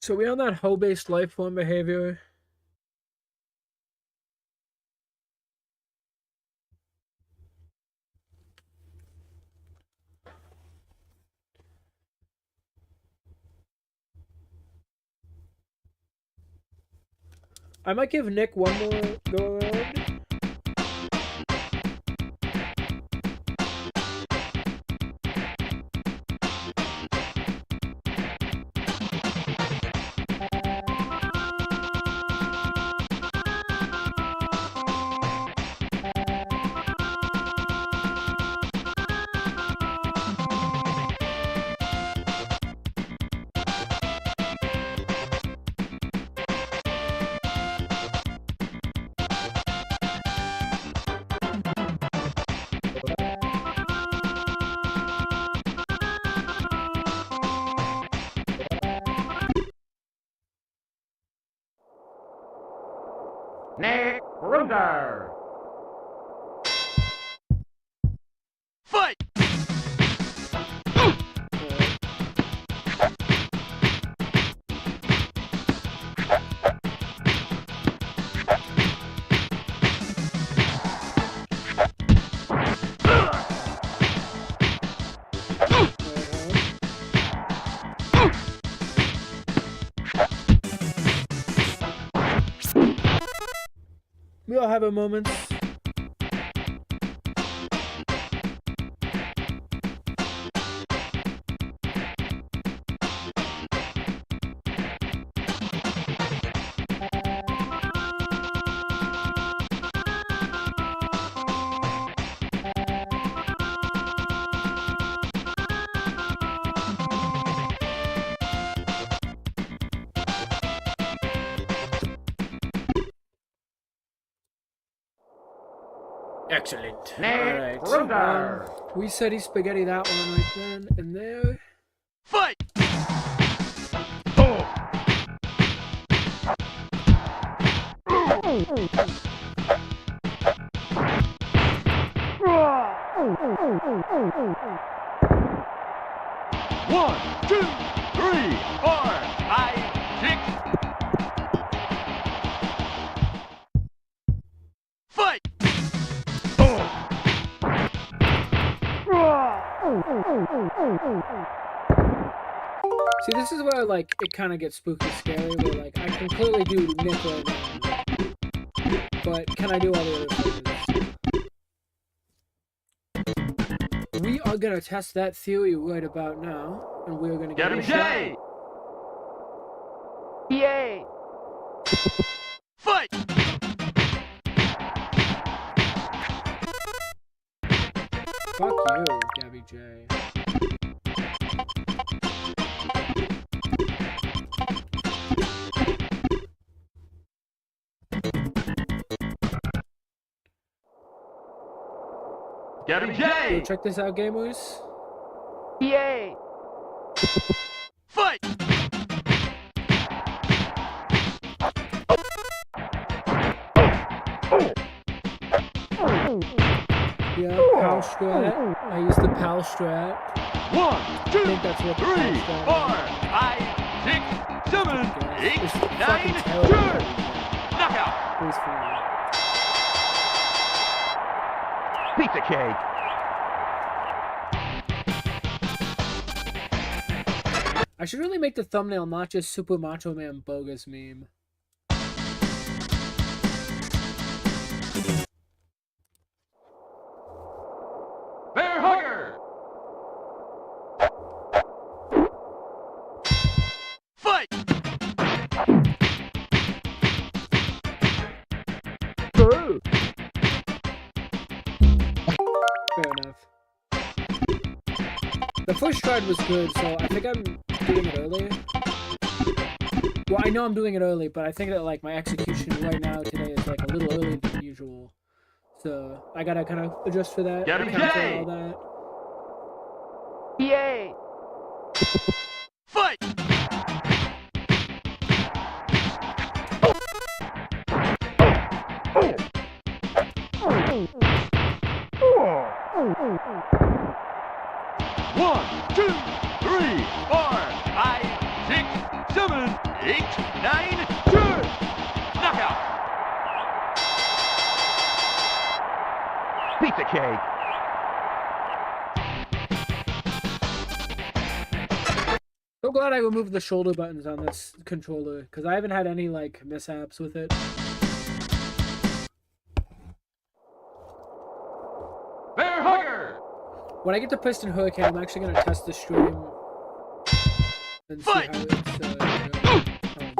So we on that hoe-based life form behavior. I might give Nick one more go around. Nick Ruger. Fight! We all have our moments. Excellent. Nick All right. Ruger. We said he spaghetti that one right then and there. Fight! One, two, three, 4, 5, 6. Fight! See, this is where like it kind of gets spooky scary. Where like I can clearly do Nick right now, but can I do all the other things? We are gonna test that theory right about now, and we're gonna get a shot. Jay! Yay! Fight! Fuck you, Gabby J. Gabby Yo, J! check this out, gamers. Yay! Fight! Yeah, PAL strat. I use the PAL strat. 1, 2, I think that's what the 3, PAL 4, strat 5, 6, 7, is. 8, It's 9, fucking 10. terrible. Knockout! Please find Pizza cake! I should really make the thumbnail not just Super Macho Man bogus meme. Bear hugger! Fight! Fair enough. The first stride was good, so I think I'm doing it early. Well, I know I'm doing it early, but I think that like my execution right now today is like a little earlier than usual. So I gotta kind of adjust for that. Gabby account for J! all that. Yay! Fight! One, two, 3, 4, 5, 6, 7, 8, 9, good! Knockout! Pizza cake. So glad I removed the shoulder buttons on this controller, because I haven't had any, like, mishaps with it. Bear hugger! When I get to Piston Hurricane, I'm actually going to test the stream and see Fight! how it's going. Oh my god, damn.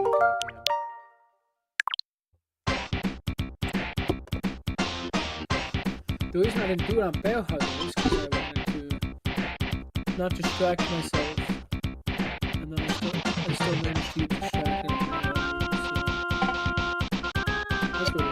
The reason I didn't do it on Bear Hugger is because I wanted to not distract myself. And then I still managed to get distracted. That's what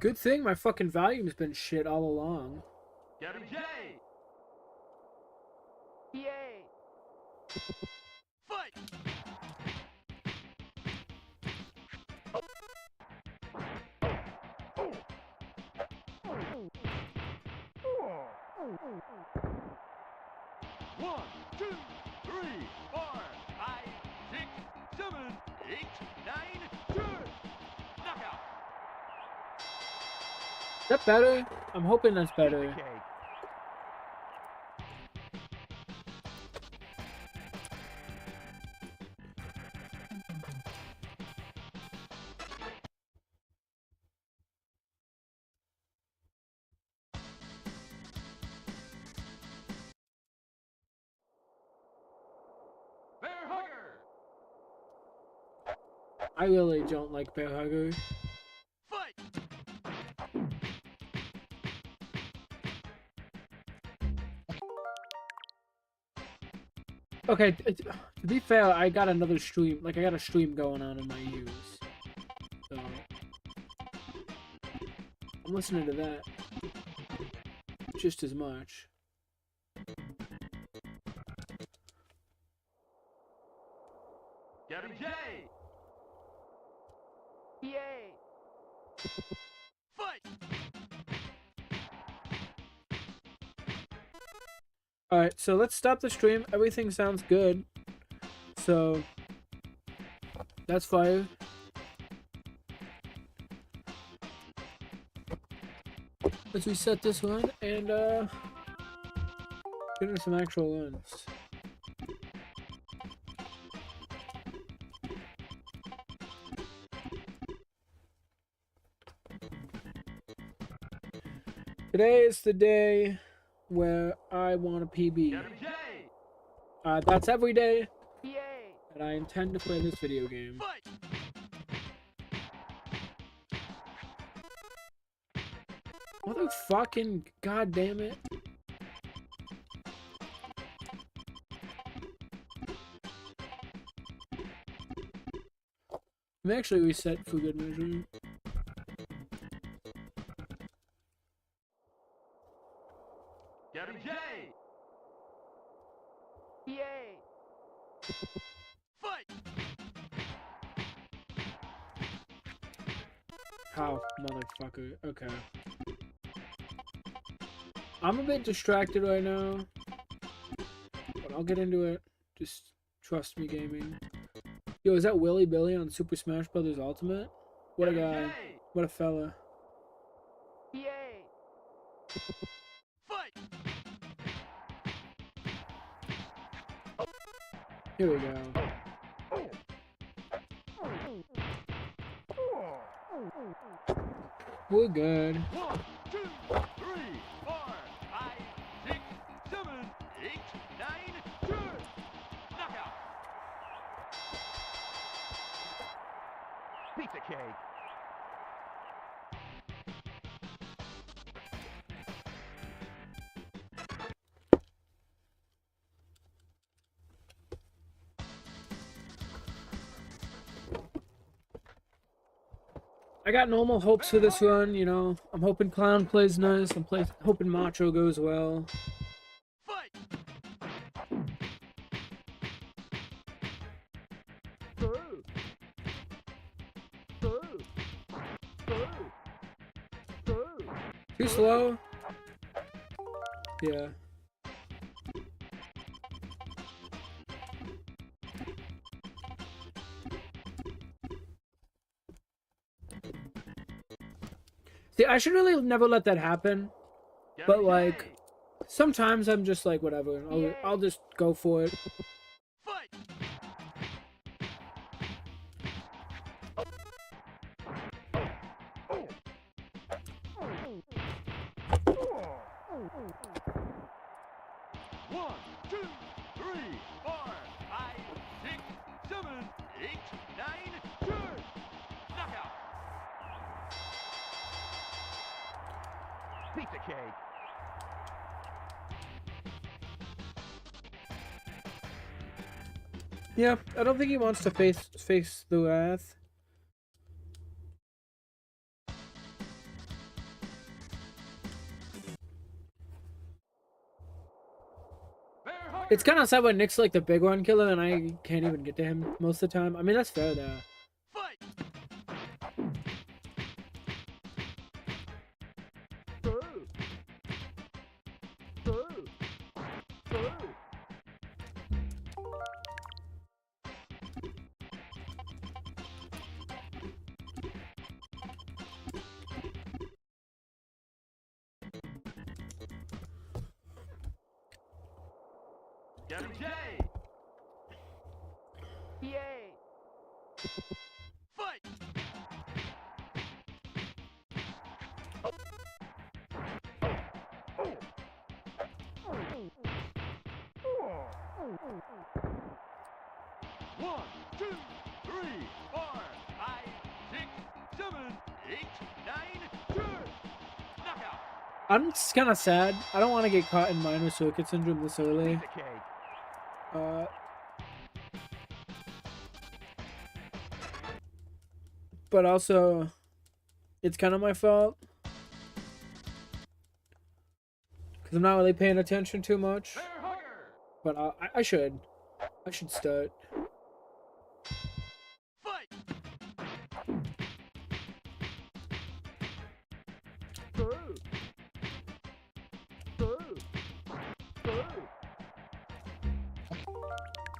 Good thing my fucking volume's been shit all along. Gabby J! Yay! Fight! One, two, three, 4, 5, 6, 7, 8, 9, good! Knockout! Is that better? I'm hoping that's better. Pizza cake. Bear hugger! I really don't like Bear Hugger. Fight! Okay, to be fair, I got another stream. Like, I got a stream going on in my use. So, I'm listening to that just as much. Gabby J! Yay! Fight! Alright, so let's stop the stream. Everything sounds good. So, that's fire. Let's reset this one and get into some actual runs. Today is the day where I want a PB. Gabby J! That's every day Yay! that I intend to play this video game. Fight! Motherfucking goddamn it. I'm actually reset for good measure. Gabby J! Yay! Fight! How, motherfucker. Okay. I'm a bit distracted right now, but I'll get into it. Just trust me, gaming. Yo, is that Willy Billy on Super Smash Bros. Ultimate? What a guy. What a fella. Yay! Fight! Here we go. We're good. 1, 2, 3, 4, 5, 6, 7, 8, 9, good! Knockout! Pizza cake. I got normal hopes for this run, you know. I'm hoping Clown plays nice. I'm hoping Macho goes well. Fight! Too slow? Yeah. See, I should really never let that happen. But like, sometimes I'm just like, whatever. I'll just go for it. Fight! One, two, three, four, five, six, seven, eight, nine, 10. Knockout. Pizza cake. Yeah, I don't think he wants to face the wrath. It's kind of sad when Nick's like the big one killer and I can't even get to him most of the time. I mean, that's fair though. Fight! Gary J. Yay! Fight! One, two, three, four, five, six, seven, eight, nine, 10. Knockout. I'm just kind of sad. I don't want to get caught in minor circuit syndrome this early. Pizza cake. But also, it's kind of my fault. Because I'm not really paying attention too much. Bear hugger. But I should. I should start. Fight!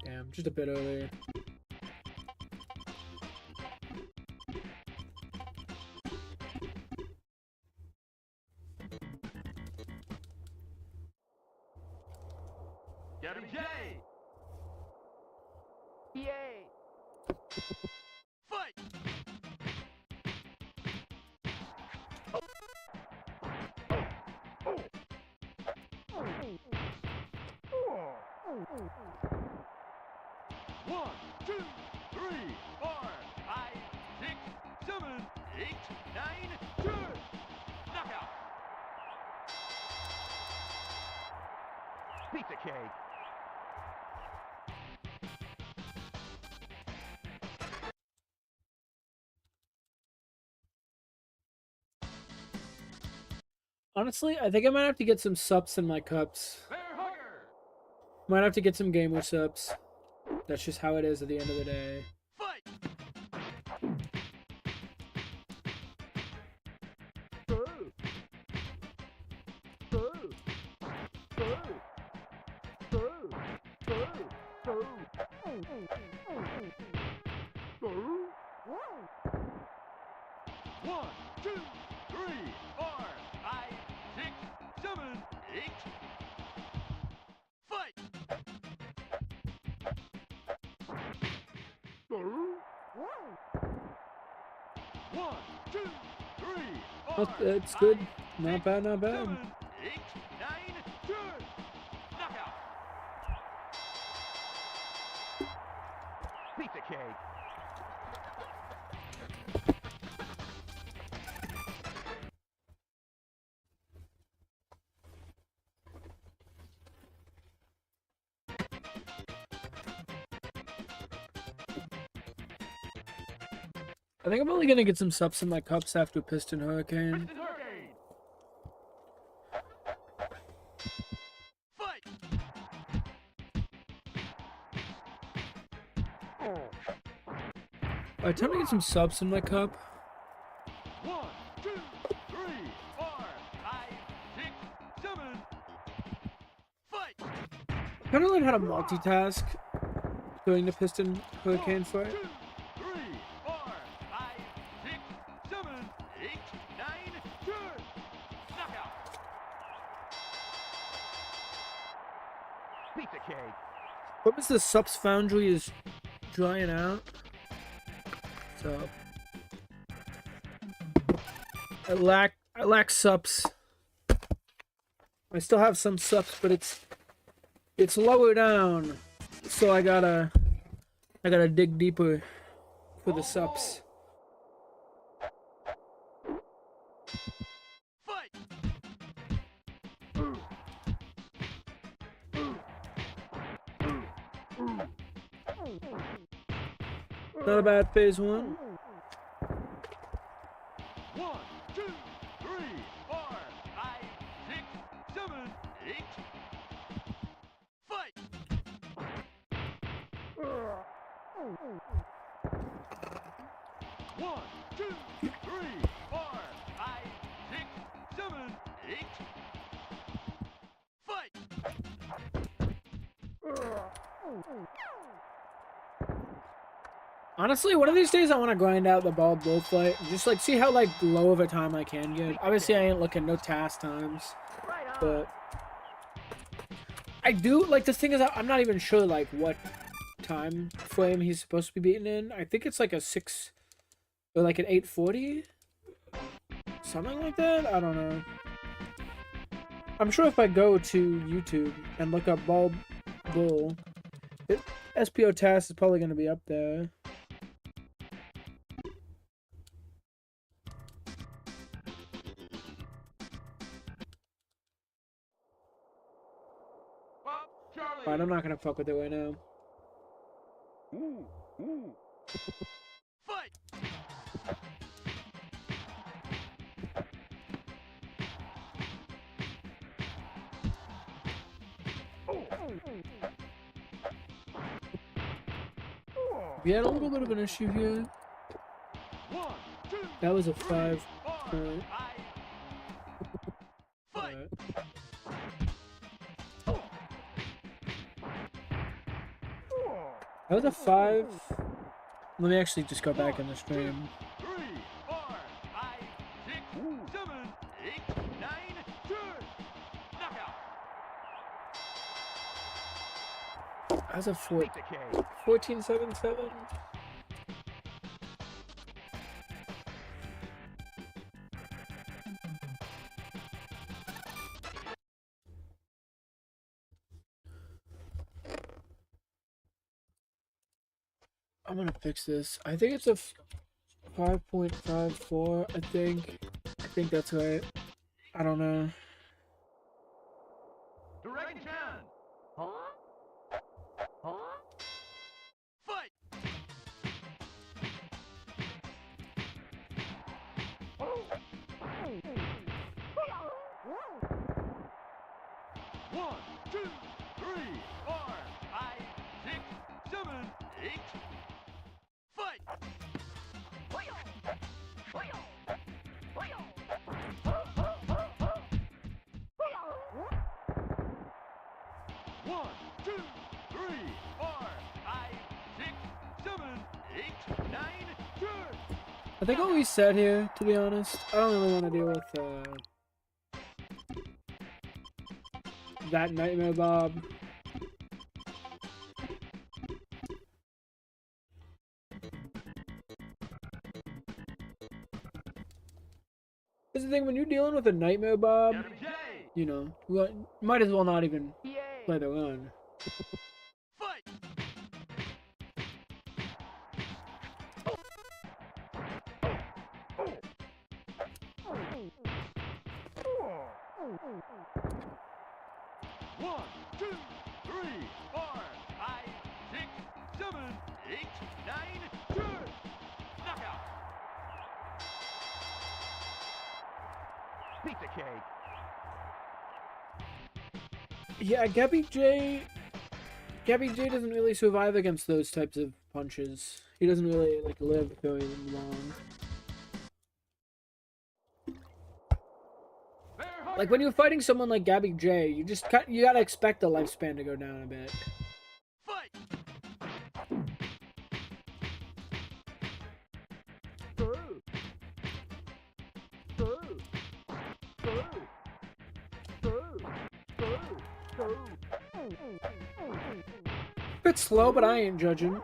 Damn, just a bit earlier. Gary J. Yay! Fight! One, two, three, four, five, six, seven, eight, nine, 10. Knockout. Pizza cake. Honestly, I think I might have to get some subs in my cups. Bear hugger. Might have to get some gamer subs. That's just how it is at the end of the day. Fight! One, two, three, four, five, six, seven, eight. Fight! One, two, three, four, It's good. five, Not six, bad, not bad. 7, 8, 9, 10. Knockout. Pizza cake. I think I'm only gonna get some subs in my cups after Piston Hurricane. Piston Hurricane. Fight! Alright, time to get some subs in my cup. One, two, three, four, five, Kind of learn how to multitask doing the piston hurricane fight. 2, 3, 4, 5, 6, 7, 8, 9, turn. Knockout. Pizza cake. What was the subs foundry is drying out? So I lack subs. I still have some subs, but it's lower down. So I gotta dig deeper for the subs. Fight. Not a bad phase 1. 1, 2, 3, 4, 5, 6, 7, 8. Fight. One, two, three, 4, 5, 6, 7, 8. Fight. Honestly, one of these days I want to grind out the ball bullfight. Just like see how like low of a time I can get. Obviously I ain't looking no task times, but I do like the thing is I'm not even sure like what time frame he's supposed to be beaten in. I think it's like a 6 or like an 840, something like that. I don't know. I'm sure if I go to YouTube and look up ball bull, SPO task is probably going to be up there. Alright, I'm not gonna fuck with it right now. Fight. We had a little bit of an issue here. 1, 2, That was a 5. 4, 5. Fight. Alright. That was a 5. Let me actually just go back in the stream. 3, 4, 5, 6, 7, 8, 9, turn. Knockout. That was a 4. Pizza cake. 14-7-7. I'm gonna fix this. I think it's a 5.54. I think that's right. I don't know. Direct Chan. Fight. One, two, 3, 4, 5, 6, 7, 8. Fight. One, two, 3, 4, 5, 6, 7, 8, 9, turn. I think I'll reset here, to be honest. I don't really want to deal with that Nightmare Bob. Here's the thing, when you're dealing with a Nightmare Bob, you know, you might as well not even play the run. Fight. One, two, 3, 4, 5, 6, 7, 8, 9, turn. Knockout. Pizza cake. Yeah, Gabby J doesn't really survive against those types of punches. He doesn't really like live very long. Fair Like when you're fighting someone like Gabby J, you gotta expect the lifespan to go down a bit. Fight! Bit slow, but I ain't judging. 1,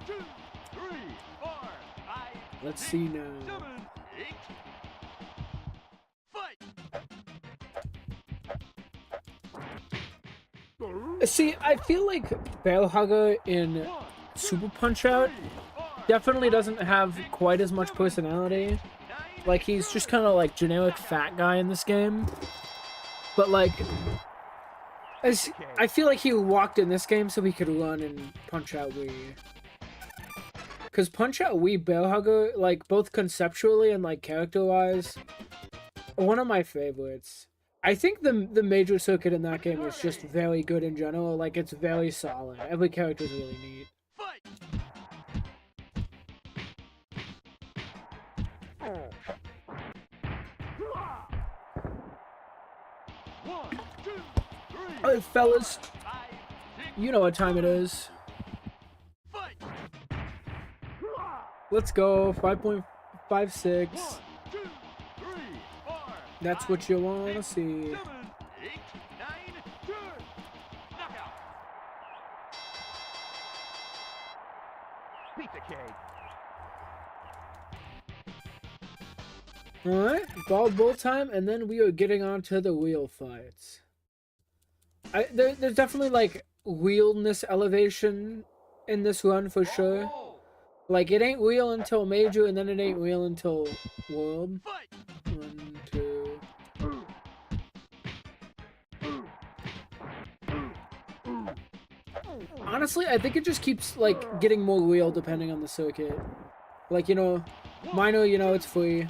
2, 3, 4, 5, Let's 6, see now. 7, 8. Fight! See, I feel like Bell Hugger in 1, Super Punch Out 3, 4, definitely doesn't have quite as much personality. Like, he's just kind of like generic fat guy in this game. But like, I feel like he walked in this game so he could run and Punch Out Wii. Because Punch Out Wii Bell Hugger, like, both conceptually and like character-wise, are one of my favorites. I think the major circuit in that game is just very good in general. Like, it's very solid. Every character is really neat. Fight! 1, 2, 3, Alright, fellas, 5, 6, you know what time it is. fight! Let's go. 5.56. 1, 2, 3, 4, That's 5, what you want to 6, see. 7, 8, 9, turn! Knockout! Pizza cake! Alright, ball time, and then we are getting on to the wheel fights. There's definitely, like, wheelness elevation in this run for sure. Like, it ain't wheel until major, and then it ain't wheel until world. Fight! 1, 2. Honestly, I think it just keeps, like, getting more wheel depending on the circuit. Like, you know, minor, you know, it's free. 3,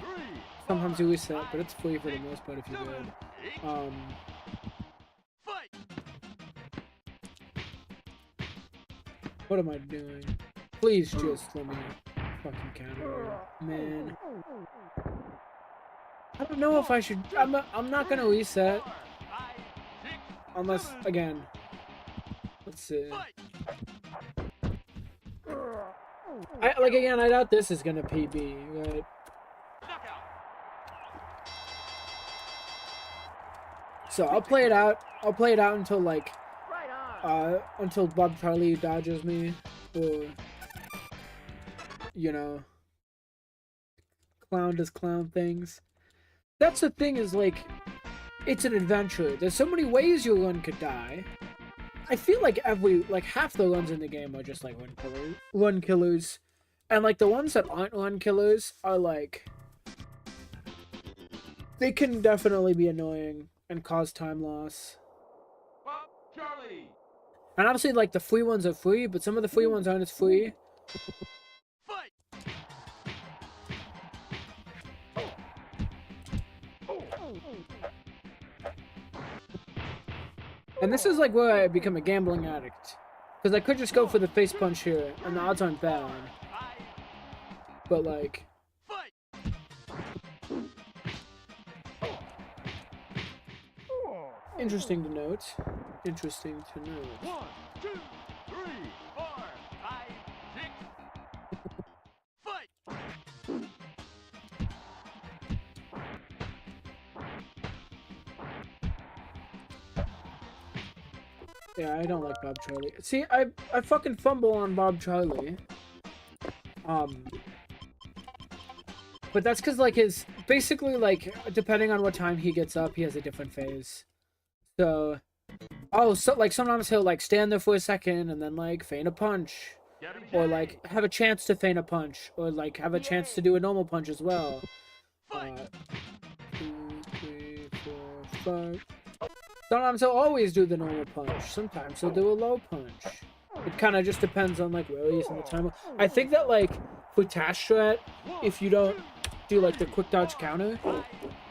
Sometimes you reset, but it's free for the most part if you're good. 8, fight! What am I doing? Please just let me fucking counter, man. I don't know if I should. I'm not gonna reset 5, 6, unless again. Let's see. fight! Again. I doubt this is gonna PB, right? Knockout! So I'll play it out. I'll play it out until like Right on. until Bob Charlie dodges me, or you know, clown does clown things. That's the thing, is like, it's an adventure. There's so many ways your run could die. I feel like half the runs in the game are just like run killers, and like the ones that aren't run killers are like, they can definitely be annoying and cause time loss. Bob Charlie! And obviously, like, the free ones are free, but some of the free ones aren't as free. Fight! And this is, like, where I become a gambling addict. Because I could just go for the face punch here, and the odds aren't bad. 5, But, like, fight! interesting to note. Interesting to note. 1, 2, 3, 4, 5, 6, fight! Yeah, I don't like Bob Charlie. See, I fucking fumble on Bob Charlie. But that's because, like, basically, like, depending on what time he gets up, he has a different phase. So, like, sometimes he'll, like, stand there for a second and then, like, feint a punch. Or, like, have a chance to feint a punch. Or, like, have a chance to do a normal punch as well. 2, 3, 4, 5. Sometimes he'll always do the normal punch. Sometimes he'll do a low punch. It kind of just depends on, like, where he is in the timer. I think that, like, for Tash Strat, if you don't do, like, the quick dodge counter,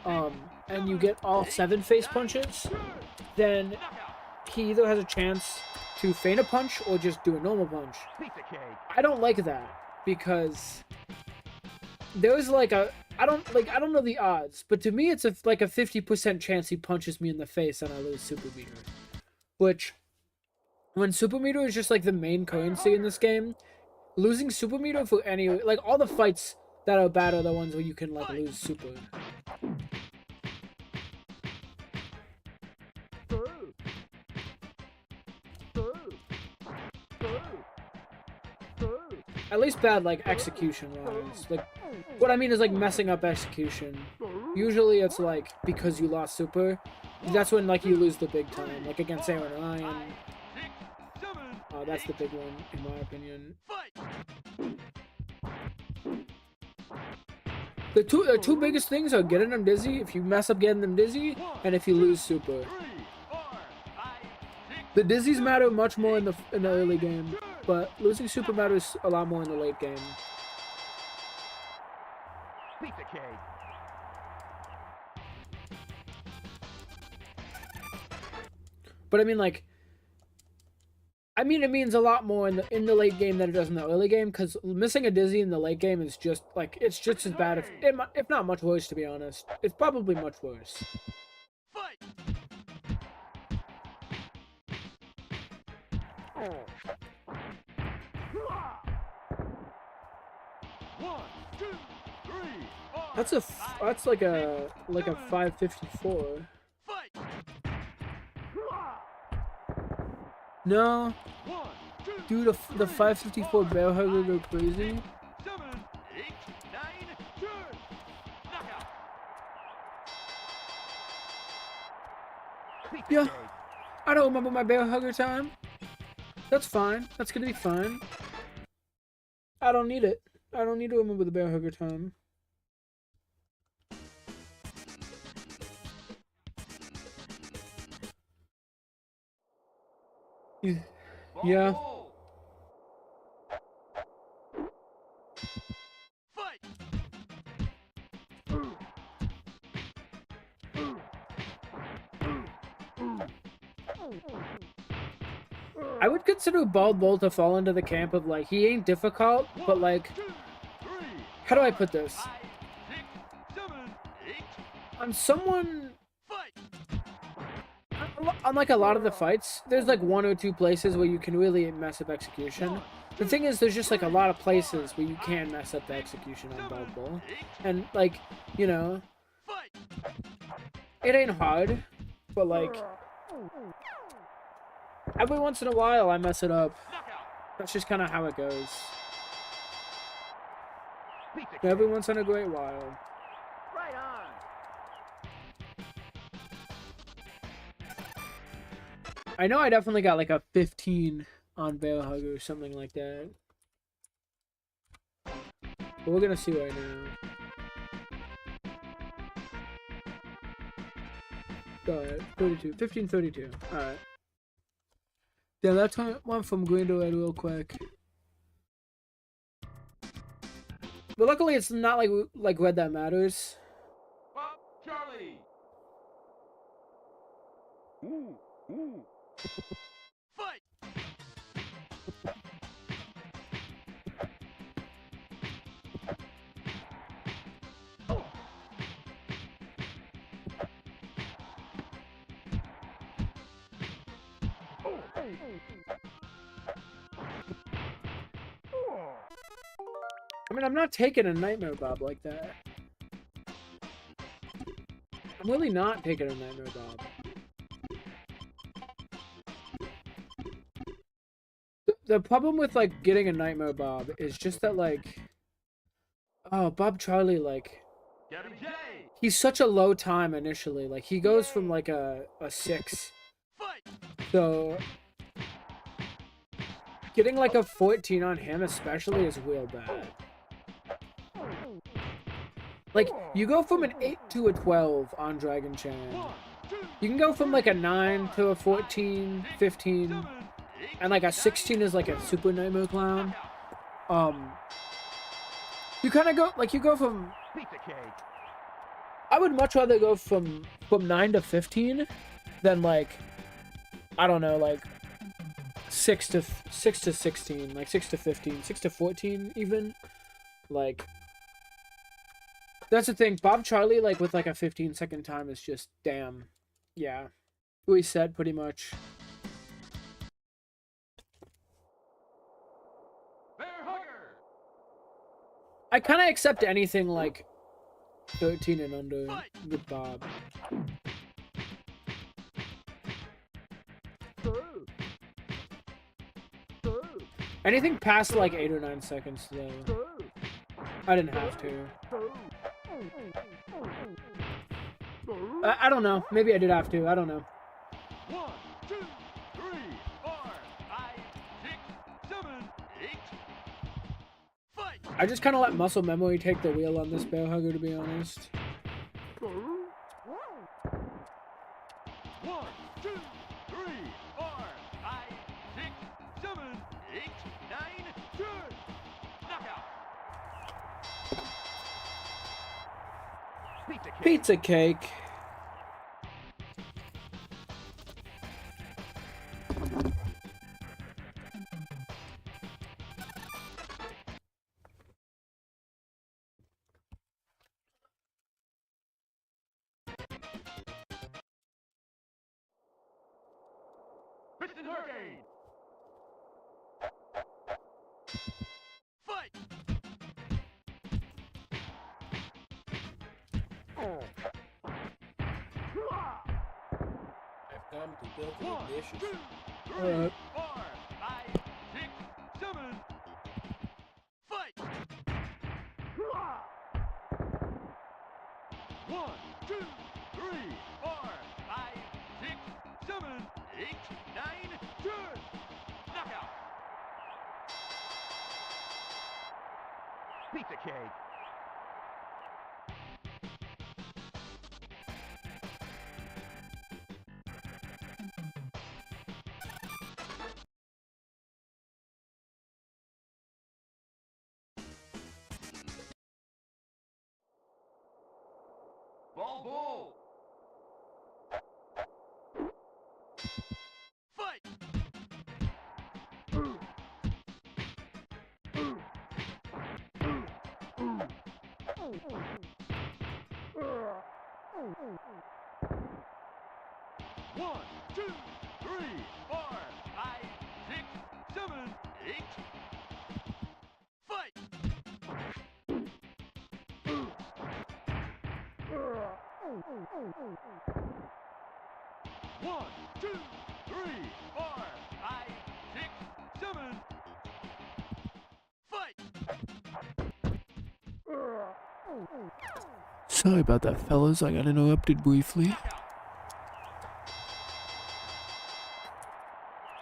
and you get all 7 face punches, then he either has a chance to feint a punch or just do a normal punch. Pizza cake. I don't like that, because there's, like, I don't know the odds, but to me it's like a 50% chance he punches me in the face and I lose Super Meter. Which, when Super Meter is just like the main currency in this game, losing Super Meter for any, like, all the fights that are bad are the ones where you can like lose Super. At least bad, like, execution-wise. Like, what I mean is, like, messing up execution. Usually it's, like, because you lost Super. That's when, like, you lose the big time. Like, against Aaron Ryan. That's the big one, in my opinion. The two biggest things are getting them dizzy, if you mess up getting them dizzy, and if you lose Super. The dizzies matter much more in the early game, but losing Super matters a lot more in the late game. Pizza cake. But I mean, like, it means a lot more in the late game than it does in the early game, because missing a dizzy in the late game is just, like, it's just as bad, if not much worse, to be honest. It's probably much worse. Fight. One, two, three, four. That's like a 554. Fight. No, One, two, dude, the 554 bear hugger go crazy. 7, 8, 9, 10. Knockout. Pizza Yeah. cake. I don't remember my bear hugger time. That's fine. That's gonna be fine. I don't need it. I don't need to remember the bear hugger time. Yeah. Ball. Fight. I would consider Bald Bull to fall into the camp of, like, he ain't difficult, but, like, 2, 3, how do I put this? 5, 6, 7, 8. On someone, Fight. unlike a lot of the fights, there's, like, 1 or 2 places where you can really mess up execution. The thing is, there's just, like, a lot of places where you can mess up the execution on Bald Bull. And, like, you know, Fight. it ain't hard, but, like, every once in a while I mess it up. Knockout. That's just kind of how it goes. Pizza cake. Every once in a great while. Right on. I know I definitely got like a 15 on Bear Hug or something like that. But we're gonna see right now. Alright, 32. 1532. Alright. Yeah, that's one from green to red real quick. But luckily it's not like red that matters. Bob Charlie. Fight. I mean, I'm not taking a Nightmare Bob like that. I'm really not taking a Nightmare Bob. The problem with, like, getting a Nightmare Bob is just that, like... Oh, Bob Charlie, like... Gabby J. He's such a low time initially. Like, he goes from, like, a 6. Fight. So... Getting, like, a 14 on him especially is real bad. Like, you go from an 8 to a 12 on Dragon Chan. You can go from, like, a 9 to a 14, 15... And, like, a 16 is, like, a Super Nightmare Clown. You kind of go, like, you go from... Pizza cake. I would much rather go from 9 to 15 than, like, I don't know, like, 6 to 16, like, 6 to 15, 6 to 14 even. Like, That's the thing. Bob Charlie, like with like a 15-second time, is just damn. Yeah, we said pretty much. Bear hugger. I kind of accept anything like 13 and under Fight. with Bob. Anything past like 8 or 9 seconds though. I didn't have to. I don't know. Maybe I did have to. I don't know. 1, 2, 3, 4, 5, 6, 7, 8. Fight. I just kind of let muscle memory take the wheel on this bear hugger, to be honest. 1, 2, 3, 4, 5, 6, 7, 8, 9, 10. Knockout. Pizza cake. Piston Hurricane. Fight. I've come to build the 1, dishes. 2, 3, Alright. 4, 5, 6, 7. Fight. 1, 2, 3, 4, 5, 6, 7, 8, 9, 10. Knockout. Pizza cake. Ball bull. Fight. One, two, three, 4, 5, 6, 7, 8. Fight. 1, 2, 3, 4, 5, 6, 7. Fight. Sorry about that, fellas. I got interrupted briefly.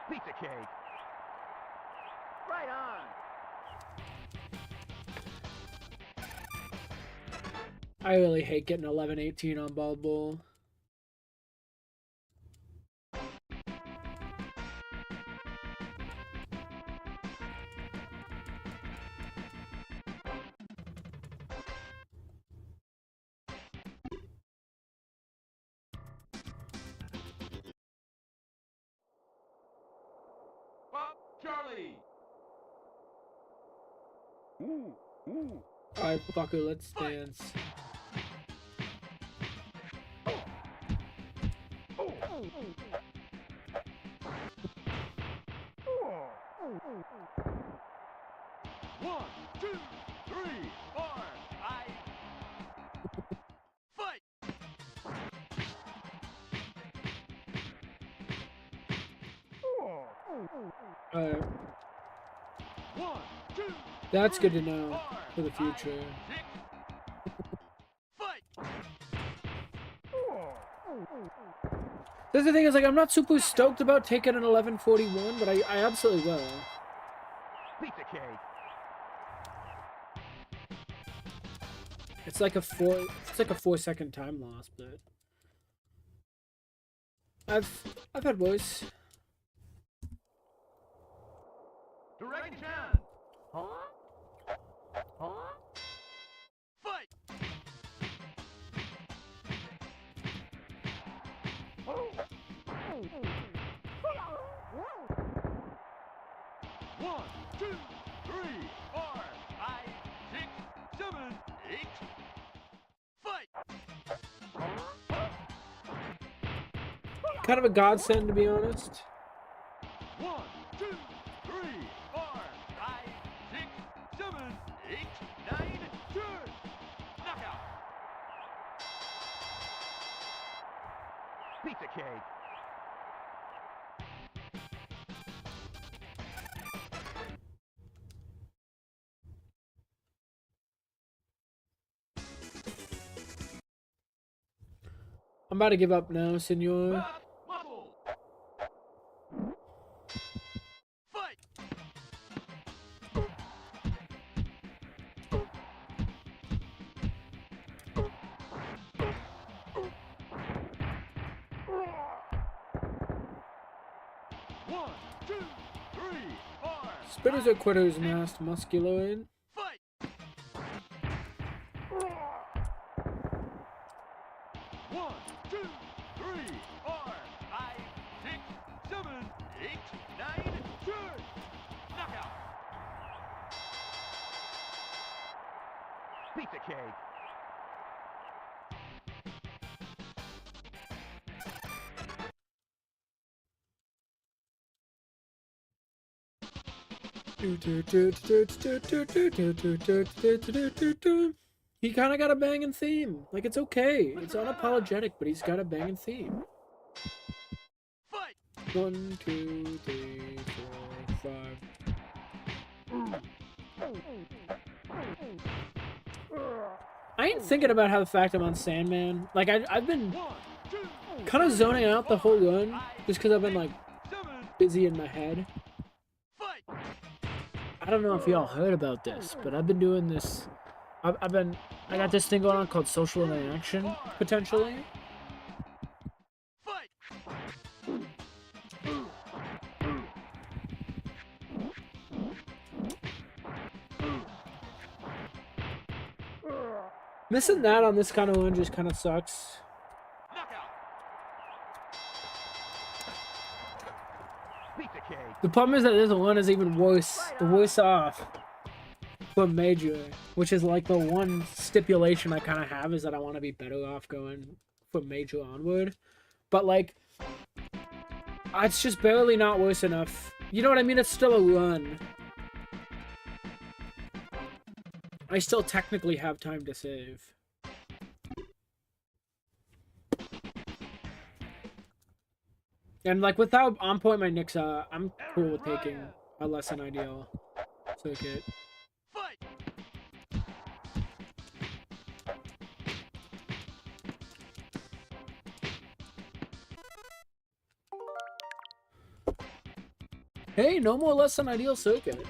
Pizza cake. Right on. I really hate getting 11-18 on Bald Bull. Bob Charlie. Alright, fucker, let's dance. One, two, three, 4, 5. Fight. Alright, 1, 2. that's good to know for the future. Fight. That's the thing is, like, I'm not super stoked about taking an 11:41, but I absolutely will. Pizza cake. It's like a 4-second time loss, but I've had worse. Direct chance. Fight. One, two, three, 4, 5, 6, 7, 8. Kind of a godsend, to be honest. 1, 2, 3, 4, 5, 6, 7, 8, 9, 10. Knockout. Pizza cake. I'm about to give up now, senor. Back muscle. Fight. One, two, three, four. Spitters or quitters, masked musculoid. Fight. One, two, three, four, 5, 6, 7, 8, 9, 10. Knockout. Pizza cake. He kind of got a banging theme. Like, it's okay. It's unapologetic, but he's got a banging theme. Fight. 1, 2, 3, 4, 5. I ain't thinking about how the fact I'm on Sandman. Like, I've been One, two, kind of zoning out the whole run just because I've been, like, 7. busy in my head. Fight. I don't know if y'all heard about this, but I've been doing this. I got this thing going on called social interaction, potentially. Fight. Missing that on this kind of one just kind of sucks. Knockout. Pizza cake. The problem is that this one is even worse. The worse off for Major, which is like the one stipulation I kind of have is that I want to be better off going from Major onward. But like, it's just barely not worse enough. You know what I mean? It's still a run. I still technically have time to save. And like with how on point my nicks are, I'm cool with taking a less than ideal circuit. Fight. Hey, no more less than ideal circuit.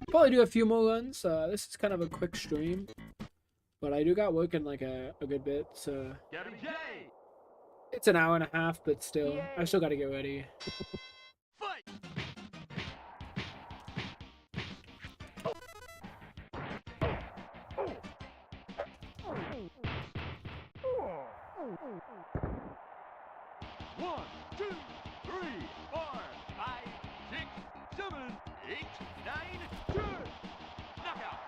Probably do a few more runs. This is kind of a quick stream, but I do got working like a good bit, so Gabby J. it's an hour and a half, but still, I still got to get ready. Fight. One, two, three, 4, 5, 6, 7, 8, 9, 10. Knockout.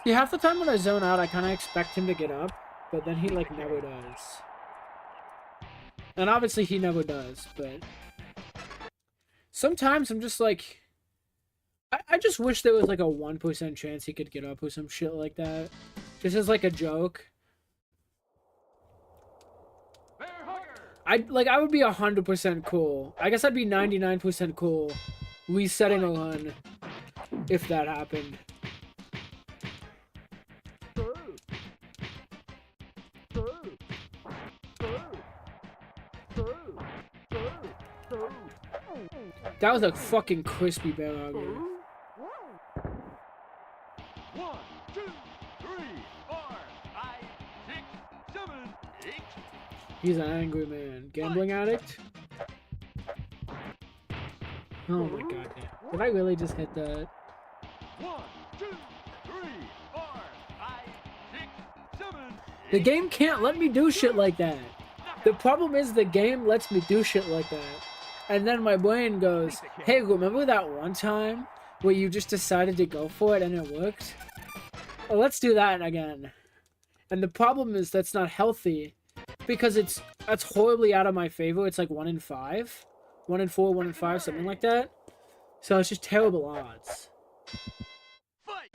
See, half the time when I zone out, I kind of expect him to get up, but then he like never does. And obviously he never does, but sometimes I'm just like, I just wish there was like a 1% chance he could get up or some shit like that. Just as like a joke. Bear hugger. I would be 100% cool. I guess I'd be 99% cool resetting a run if that happened. That was a fucking crispy bear hugger. 1, 2, 3, 4, 5, 6, 7, 8. He's an angry man. Gambling addict? Oh my god, damn. Did I really just hit that? 1, 2, 3, 4, 5, 6, 7. The game can't let me do shit like that. The problem is the game lets me do shit like that. And then my brain goes, hey, remember that one time where you just decided to go for it and it worked? let's do that again. And the problem is that's not healthy because that's horribly out of my favor. It's like 1 in 5, 1 in 4, 1 in 5, something like that. So it's just terrible odds. Fight!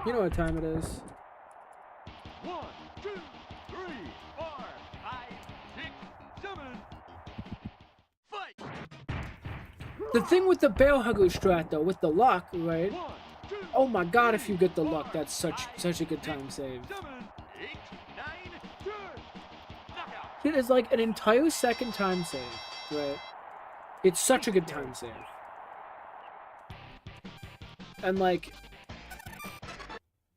You know what time it is. 1, 2, 3, 4, 5, 6, 7. Fight! The thing with the bear hugger strat though, with the luck, right? 1, 2, Oh my god, if you get the luck, that's such a good time save. 7, 8, 9, 10. Knockout! It is like an entire second time save, right? It's such a good time save. And like,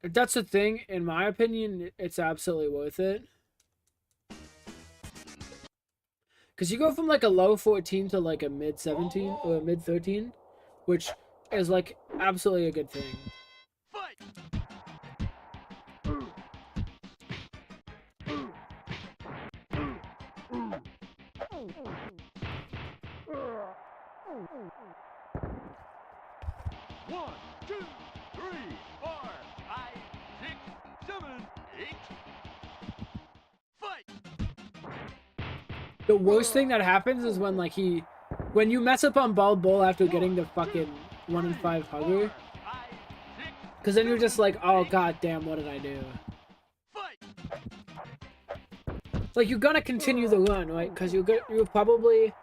that's the thing, in my opinion, it's absolutely worth it. Because you go from like a low 14 to like a mid 17 or a mid 13, which is like absolutely a good thing. Fight! 1, 2, 3, 4, 5, 6, 7, 8. Fight! The worst thing that happens is when like when you mess up on ball bull after getting the fucking 1 in 5 hugger, 5, 6, because then you're just like, oh god damn, what did I do? fight! Like you're gonna continue the run, right? Because you're probably,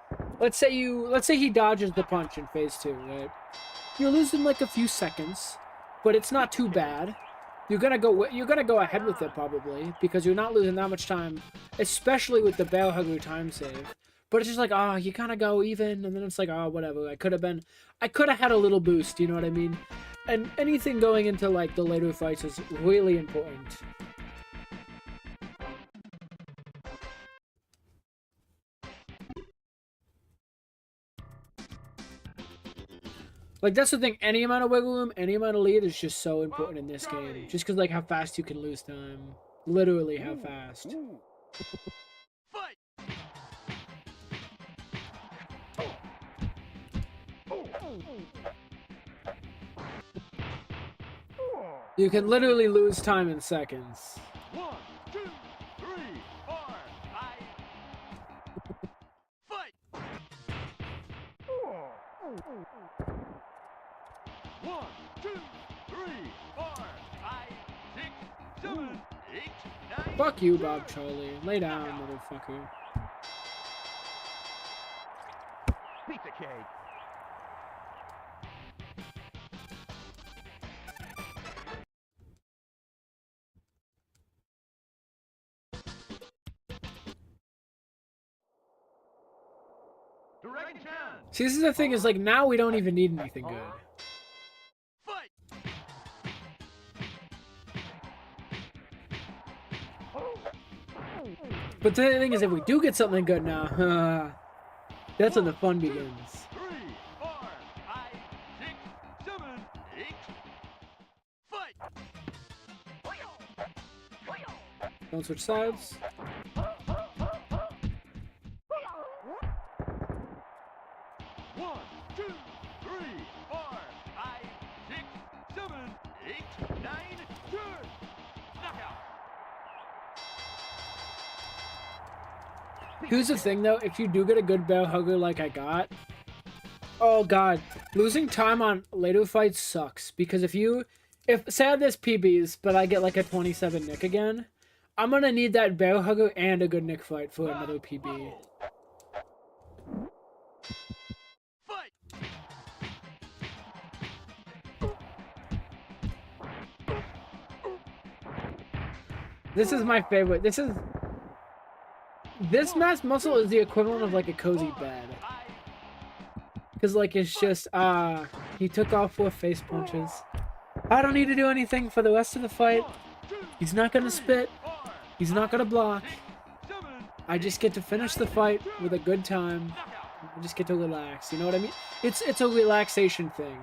let's say he dodges the punch in phase 2, right? You're losing like a few seconds, but it's not too bad. You're gonna go ahead with it probably because you're not losing that much time, especially with the bear hugger time save. But it's just like, oh, you kind of go even, and then it's like, oh, whatever. I could have had a little boost. You know what I mean? And anything going into like the later fights is really important. Like, that's the thing. Any amount of wiggle room, any amount of lead is just so important in this game. Just because, like, how fast you can lose time. Literally, how fast. Fight! You can literally lose time in seconds. 1, 2, 3, 4, 5. Fight! 1, 2, 3, 4, 5, 6, 7, 8, 9. Fuck you, Bob Charlie. Lay down, motherfucker. Pizza cake. Dragon Chan! See, this is the thing, is like, now we don't even need anything good. Fight! But the thing is, if we do get something good now, that's when the fun begins. 3, 4, 5, 6, 7, 8. Fight! Don't switch sides. 1, 2, 3, 4, 5, 6, 7, 8, 9, 10. Knockout! Here's the thing, though. If you do get a good bear hugger like I got, oh god, losing time on later fights sucks. Because if say I have this PBs, but I get like a 27 nick again, I'm gonna need that bear hugger and a good nick fight for another PB. Fight! This is my favorite. This mass muscle is the equivalent of like a cozy bed. Because like it's just, he took all 4 face punches. I don't need to do anything for the rest of the fight. He's not gonna spit. He's not gonna block. I just get to finish the fight with a good time. I just get to relax. You know what I mean? It's a relaxation thing.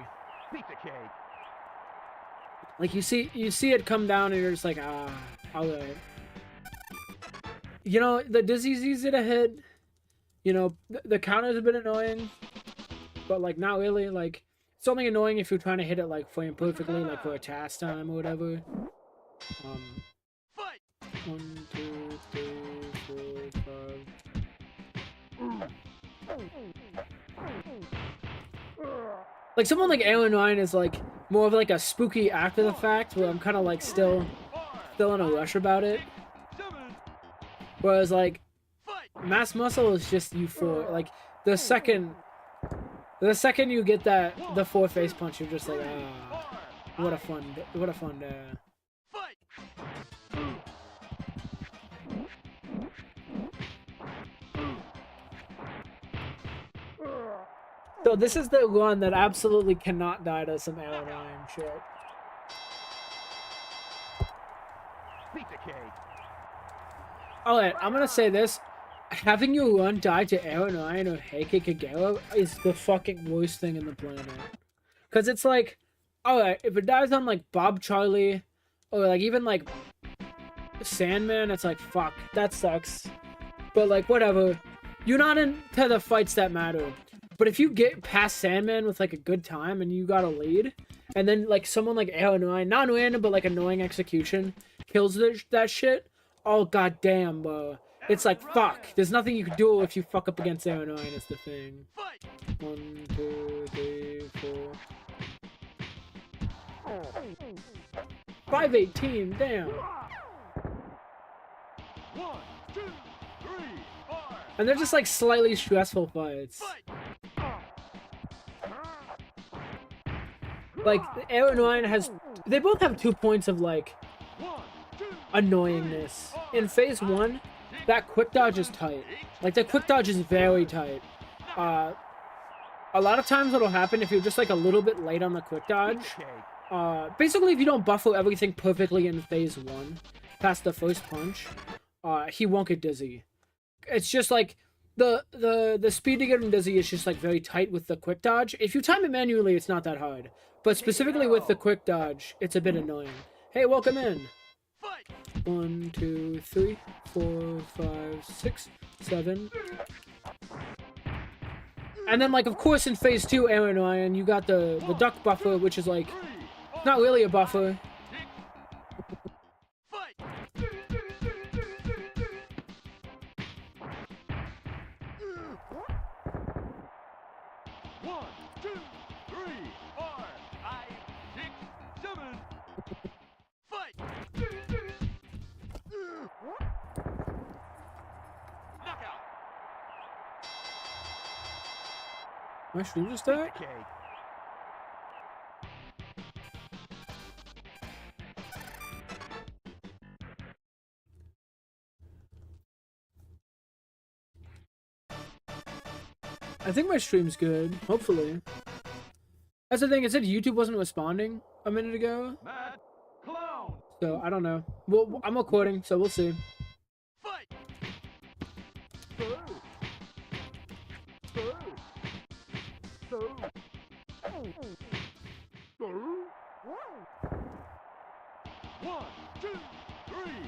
Pizza cake. Like you see it come down and you're just like, alright. You know, the dizzy's easy to hit. You know, the counter's a bit annoying. but like not really. Like it's only annoying if you're trying to hit it like frame perfectly, like for a task time or whatever. Fight! 1, 2, 3, 4, 5. Like someone like Aaron Ryan is like more of like a spooky after the fact, where I'm kind of like still in a rush about it. Whereas like Mass Muscle is just euphoric. Like the second you get the 4 face punch, you're just like, ah, what a fun day. So this is the one that absolutely cannot die to some Aaron Ryan shit. Pizza cake. Alright, I'm gonna say this. Having your run die to Aaron Ryan or Heike Kagero is the fucking worst thing in the planet. Because it's like, alright, if it dies on like Bob Charlie or like even like Sandman, it's like, fuck, that sucks. But like, whatever. You're not into the fights that matter. But if you get past Sandman with like a good time and you got a lead, and then like someone like Aaron Ryan, not random but like annoying execution, kills that shit, oh goddamn, bro. It's like, fuck. There's nothing you can do if you fuck up against Aaron Ryan is the thing. 1, 2, 3, 4. 518, damn. 1, 2, 3, 4. And they're just like slightly stressful fights. Like, Aaron Ryan has... They both have 2 points of, like, annoyingness. In phase 1, that quick dodge is tight. Like, the quick dodge is very tight. A lot of times what'll happen if you're just, like, a little bit late on the quick dodge... basically, if you don't buffer everything perfectly in phase 1, past the first punch, he won't get dizzy. It's just, like... The speed to get him dizzy is just like very tight with the quick dodge. If you time it manually, it's not that hard. But specifically with the quick dodge, it's a bit annoying. Hey, welcome in. 1, 2, 3, 4, 5, 6, 7. And then like of course in phase 2, Aaron Ryan, you got the duck buffer, which is like not really a buffer. My stream just died? I think my stream's good. Hopefully. That's the thing. It said YouTube wasn't responding a minute ago. So, I don't know. Well, I'm recording, so we'll see.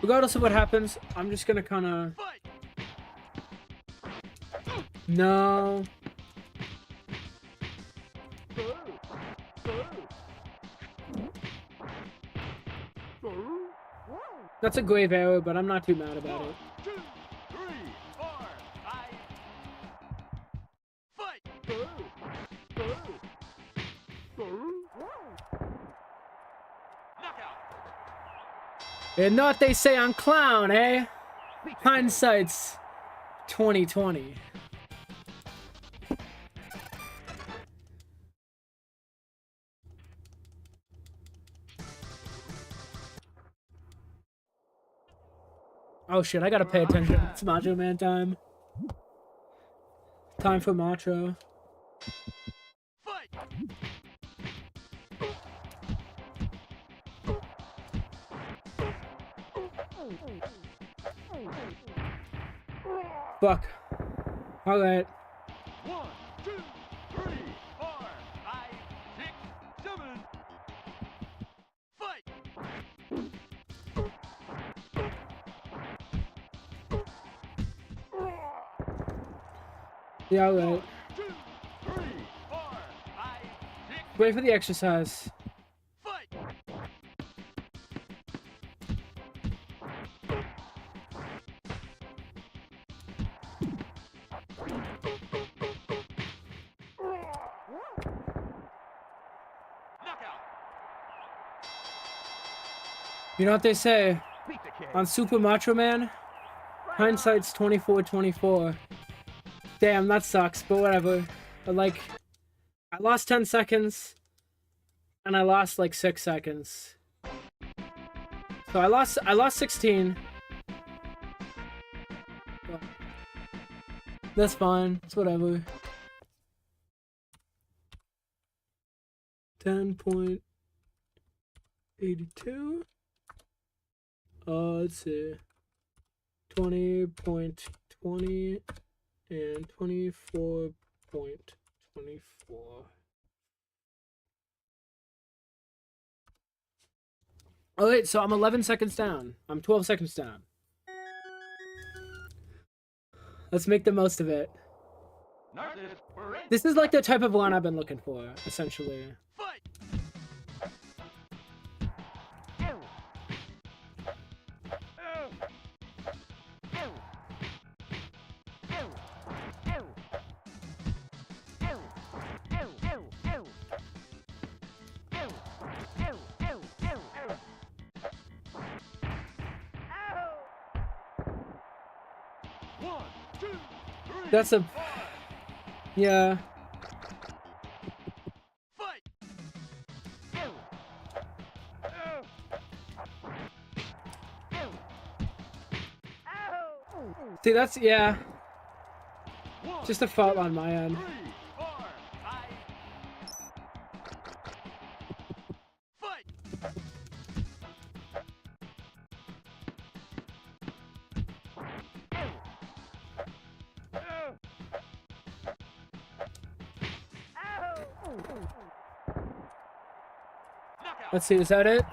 Regardless of what happens, I'm just gonna kinda... No. That's a grave error, but I'm not too mad about it. 2, 3, 4, 5. And know what they say on Clown, eh? Hindsight's 2020. Oh shit, I gotta pay attention. It's Macho Man time. Time for Macho. Fuck. Alright. 1, 2, 3, 4, 5, 6, 7. Fight! Yeah, alright. 2, 3, 4, Wait for the exercise. Fight! Knockout! You know what they say Pizza cake. on Super Macho Man? Hindsight's 24/24. Damn, that sucks, but whatever. But like, I lost 10 seconds, and I lost like 6 seconds. So I lost 16. But that's fine. It's whatever. 10.82. Let's see. 20.20 and 24.24. Alright, so I'm 11 seconds down. I'm 12 seconds down. Let's make the most of it. Narcissus, parade! This is like the type of one I've been looking for, essentially. Fight! One, two, three, That's a... four, Yeah. fight! See, that's... Yeah. One, Just a fault on my end. 3, 4, 5. Fight! Knockout! Let's see, is that it?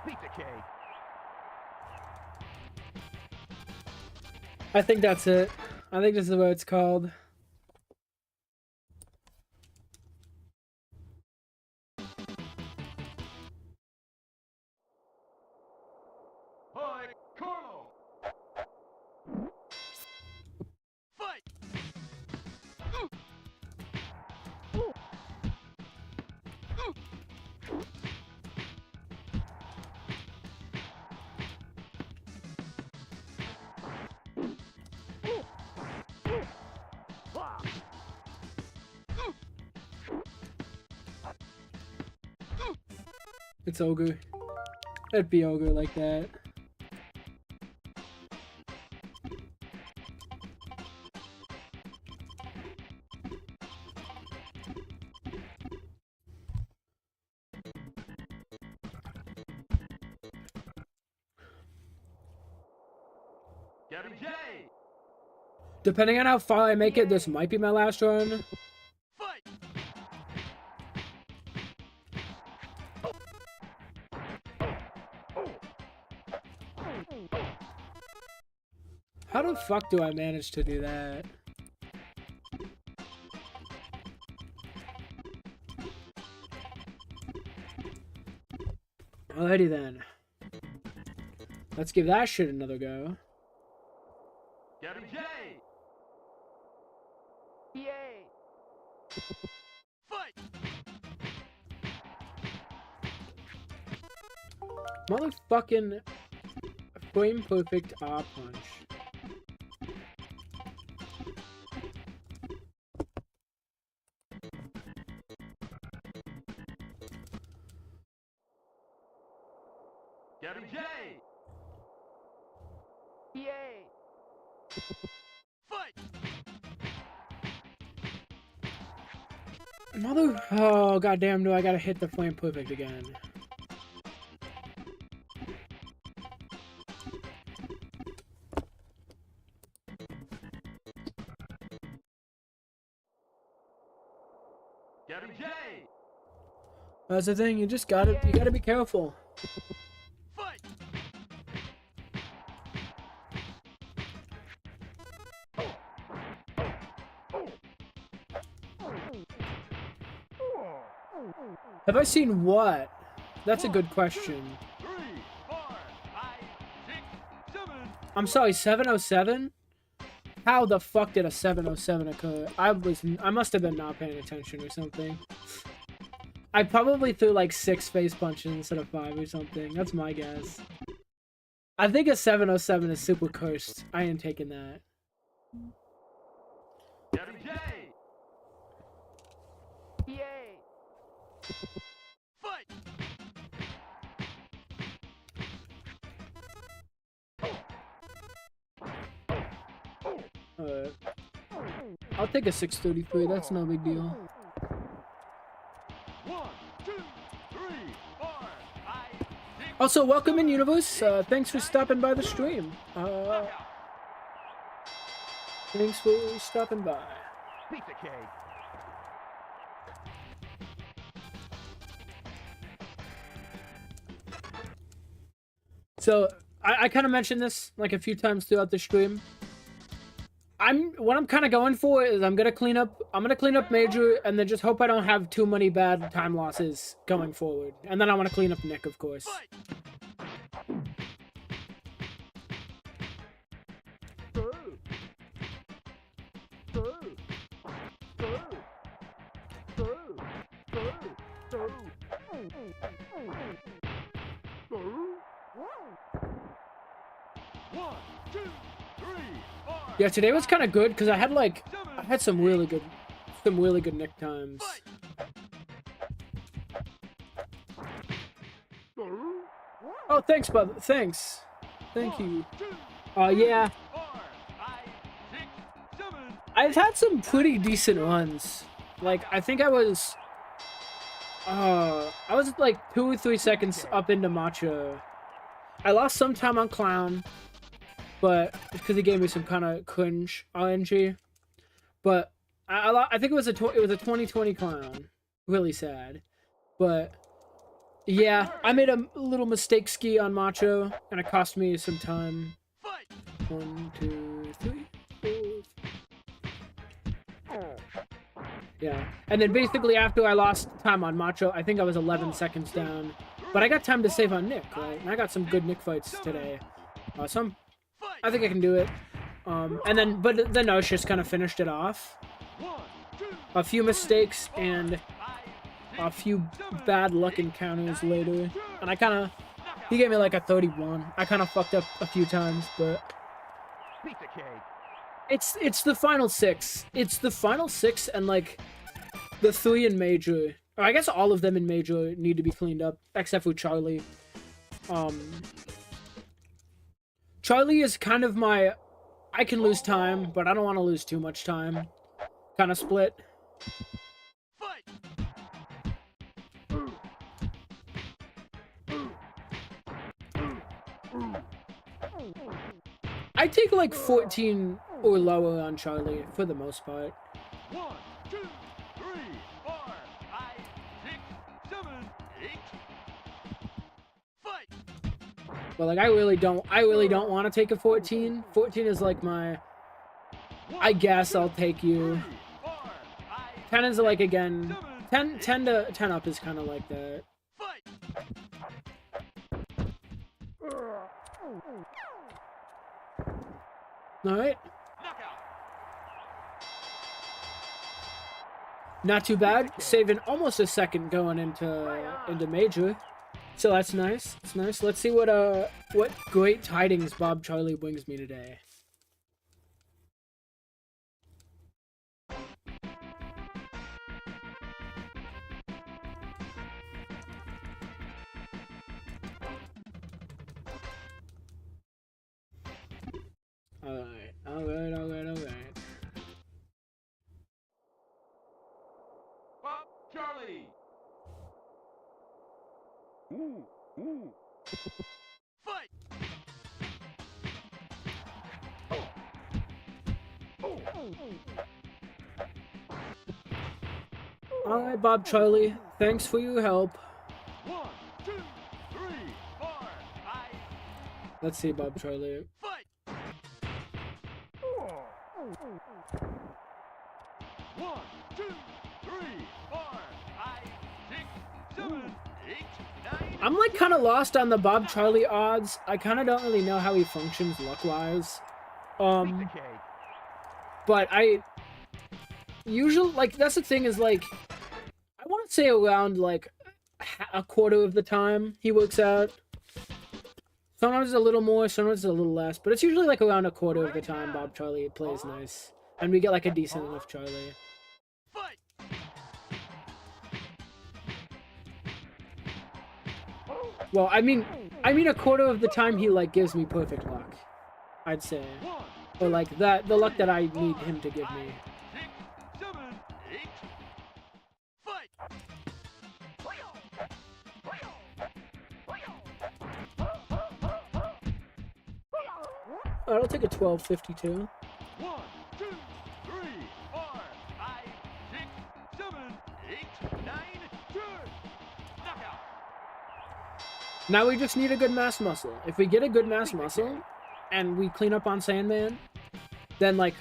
Pizza cake. I think that's it. I think this is what it's called. Hi, Carlo! Fight! It's ogre. It'd be ogre like that. Gabby J! Depending on how far I make it, this might be my last run. Fight! How the fuck do I manage to do that? Alrighty then. Let's give that shit another go. Gabby J! Yay. Fight! Motherfucking frame perfect R punch. Gabby J! Yay. Fight! Mother... Oh, goddamn, do I gotta hit the flame perfect again. Gabby J! That's the thing, you gotta be careful. Fight! Have I seen what? That's a good question. 3, 4, 5, 6, 7. I'm sorry, 707? How the fuck did a 707 occur? I must have been not paying attention or something. I probably threw like 6 face punches instead of 5 or something. That's my guess. I think a 707 is super cursed. I ain't taking that. WJ. Yay! Fight. Alright. I'll take a 633. That's no big deal. 1, 2, 3, 4, 5, 6. Also, welcome in, Universe. Thanks for stopping by the stream. Thanks for stopping by. Pizza cake. So, I kind of mentioned this like a few times throughout the stream. What I'm kind of going for is I'm gonna clean up Major and then just hope I don't have too many bad time losses going forward. And then I want to clean up Nick, of course. Yeah, today was kind of good because I had some really good Nick times. Oh, thanks, brother. Thanks. Thank you. Yeah. I've had some pretty decent runs. Like, I think I was like 2 or 3 seconds up into Macho. I lost some time on Clown, but because he gave me some kind of cringe RNG. But I think it was a 2020 Clown. Really sad. But yeah, I made a little mistake ski on Macho, and it cost me some time. 1, 2, 3, 4. Yeah, and then basically after I lost time on Macho, I think I was 11 seconds down. But I got time to save on Nick, right? And I got some good Nick fights today. I think I can do it. And then Nosh just kind of finished it off. A few mistakes and a few bad luck encounters later. And he gave me like a 31. I kind of fucked up a few times, but Pizza cake. it's the final 6. It's the final 6 and like the 3 in Major. Or I guess all of them in Major need to be cleaned up, except for Charlie. Charlie is kind of my I can lose time, but I don't want to lose too much time kind of split. I take like 14 or lower on Charlie for the most part. 1, 2, 3, 4, 5, 6, 7, 8. Fight. But like I really don't want to take a 14. 14 is like my I guess I'll take you. 10 is like again 10 to 10 up is kind of like that. All right. Not too bad. Saving almost a second going into Major. So that's nice. It's nice. Let's see what great tidings Bob Charlie brings me today. Alright. Bob Charlie. Fight. Alright, Bob Charlie. Thanks for your help. 1, 2, 3, 4, 5. Let's see, Bob Charlie. Fight. 1, 2, 3, 4, 5, 6, seven, eight, nine. I'm like kind of lost on the Bob Charlie odds. I kind of don't really know how he functions luck-wise. Piece of cake. But I usually, like, that's the thing is, like, I want to say around, like, a quarter of the time he works out. Sometimes it's a little more, sometimes it's a little less, but it's usually, like, around a quarter of the time Bob Charlie plays nice. And we get, like, a decent enough Charlie. Fight. Well, I mean a quarter of the time he, like, gives me perfect luck, I'd say. One, Or, like, the luck that I need him to give me. 6, 7, 8. Fight. Alright, I'll take a 12.52. 1, 2, 3, 4, 5, 6, 7, 8, 9, 10. Knockout. Now we just need a good mass muscle. If we get a good mass muscle, and we clean up on Sandman, then, like,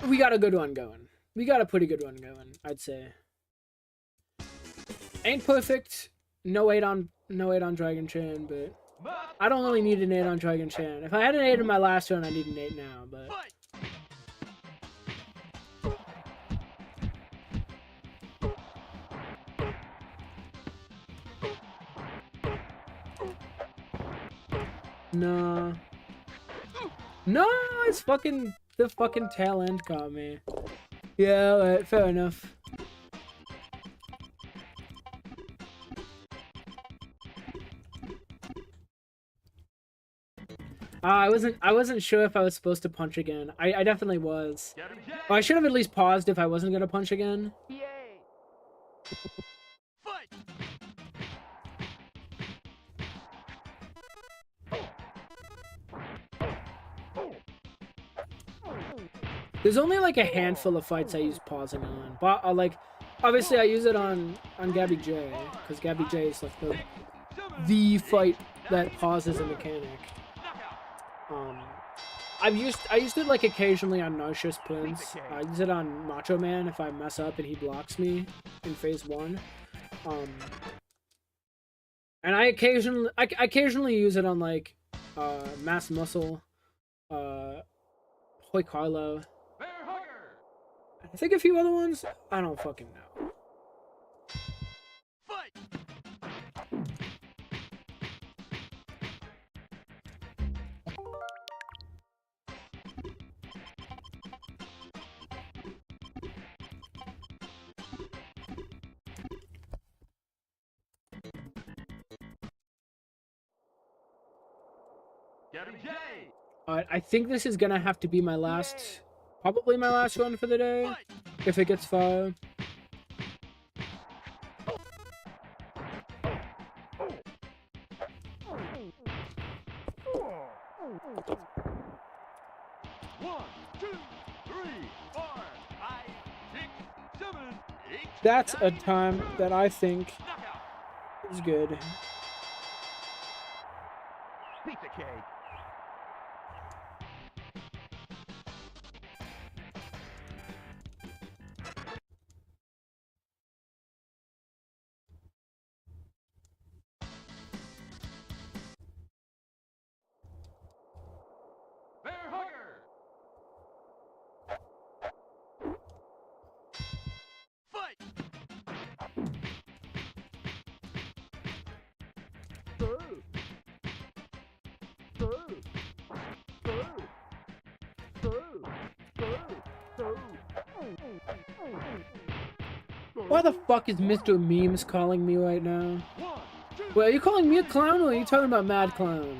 we got a good one going. We got a pretty good one going, I'd say. Ain't perfect. No 8 on Dragon Chain, but I don't really need an 8 on Dragon Chain. If I had an 8 in my last run, I need an 8 now, but... Fight. No. No, it's fucking... The fucking tail end got me. Yeah, alright, fair enough. I wasn't sure if I was supposed to punch again. I definitely was. I should have at least paused if I wasn't gonna punch again. Yay! Fight. There's only like a handful of fights I use pausing on, but like, obviously I use it on Gabby J, because Gabby J is like the fight that pauses a mechanic. I used it like occasionally on Nauseous Prince. I use it on Macho Man if I mess up and he blocks me in phase 1. And I occasionally use it on like Mass Muscle, Hoy Carlo. Bear hugger. I think a few other ones. I don't fucking know. Fight. Gabby J. Alright, I think this is gonna have to be my last, probably my last run for the day, if it gets far. One, two, three, 4, 5, 6, 7, 8. That's a time that I think Knockout. is good. Piece of cake. Bear hugger. Fight. Why the fuck is Mr. Memes calling me right now? 1, 2, Wait, are you calling me a clown or are you talking about Mad Clown?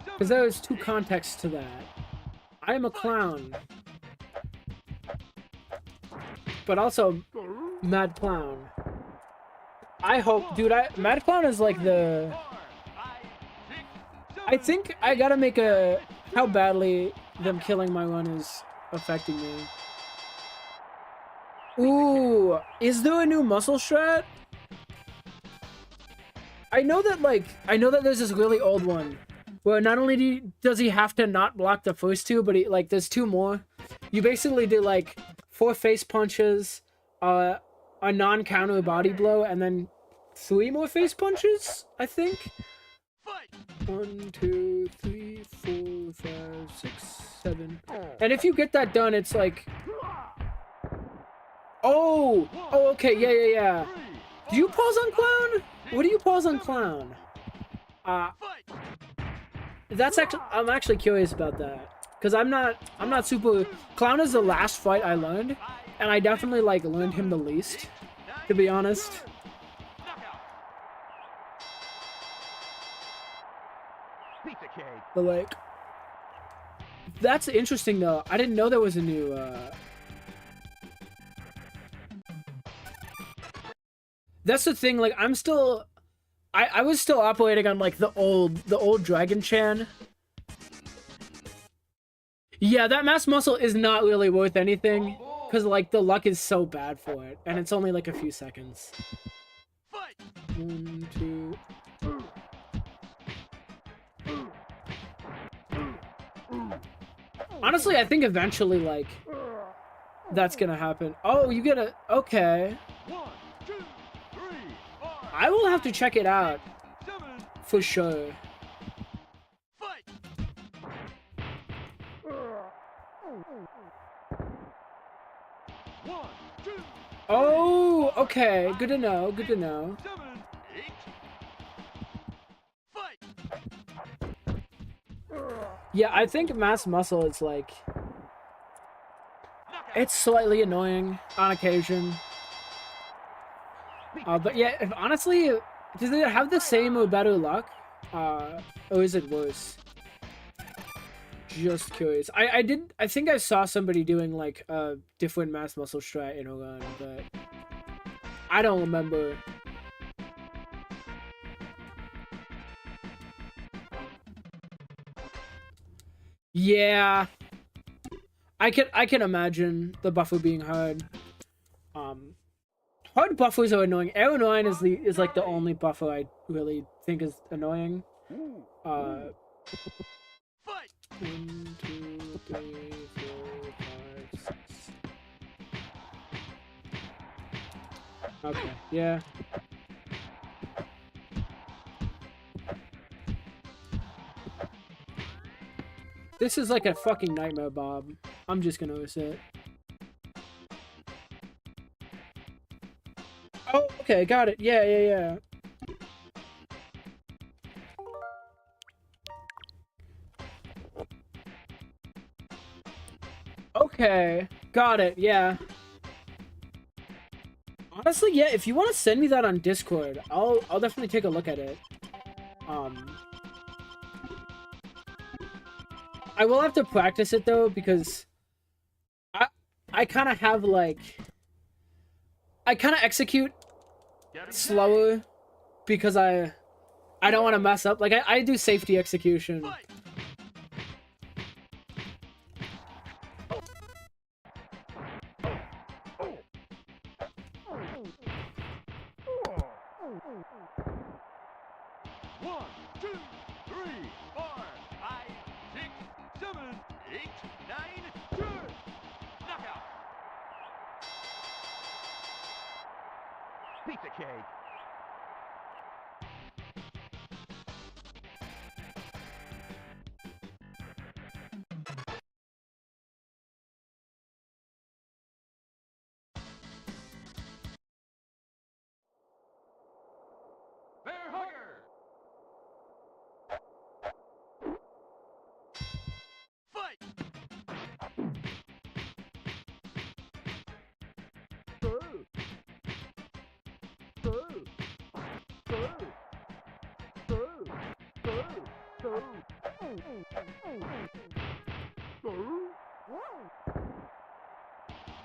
6, Because there's two contexts to that. I am a clown. But also, Mad Clown. I hope, dude, Mad Clown is like the... 4, 5, 6, 7. I think I gotta make a... How badly them killing my run is affecting me. Ooh, is there a new muscle strat? I know that there's this really old one where not only does he have to not block the first two, but there's two more. You basically do like 4 face punches, a non-counter body blow, and then 3 more face punches, I think. Fight! 1, 2, 3, 4, 5, 6, 7. And if you get that done, it's like... Oh! Oh, okay, yeah. Do you pause on Clown? What do you pause on Clown? That's actually... I'm actually curious about that. Because I'm not super... Clown is the last fight I learned. And I definitely, like, learned him the least. To be honest. Pizza cake. But, like... That's interesting, though. I didn't know there was a new, That's the thing, like, I'm still... I was still operating on, like, the old Dragon Chan. Yeah, that mass muscle is not really worth anything. Because, like, the luck is so bad for it. And it's only, like, a few seconds. 1, 2... Honestly, I think eventually, like, that's gonna happen. Oh, you get a... Okay. 1, 2, 3, 4, I will have to check it out. 7, For sure. fight! One, two, Oh, okay. Good to know. Good to know. 7, 8. Fight! Yeah, I think mass muscle is like... It's slightly annoying on occasion. But yeah, if, honestly, does it have the same or better luck? Or is it worse? Just curious. I think I saw somebody doing like a different mass muscle strat in a run, but I don't remember. Yeah. I can imagine the buffer being hard. Hard buffers are annoying. Air 9 is like the only buffer I really think is annoying. Fight! 1, 2, 3, 4, 5, 6. Okay, yeah. This is like a fucking nightmare, Bob. I'm just gonna miss it. Oh, okay, got it. Yeah. Okay, got it, yeah. Honestly, yeah, if you want to send me that on Discord, I'll definitely take a look at it. I will have to practice it though, because I kind of have like... I kind of execute slower because I don't want to mess up. Like, I do safety execution. Fight! One, two, three, 4, 5, 6, 7, 8, 9, 10. Knockout! Pizza cake. Bear hugger! Fight!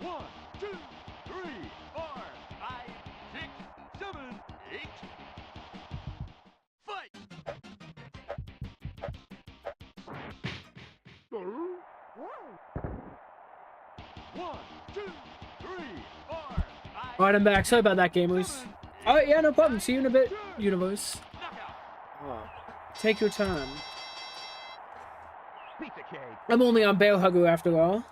One, two, three, 4, 5, 6, 7, 8. Fight! One, two, three, 4, 5. Alright, I'm back. Sorry about that, gamers. Alright, yeah, no problem. See you in a bit, universe. Knockout! Take your time. Pizza cake. I'm only on Bail Hugger after all.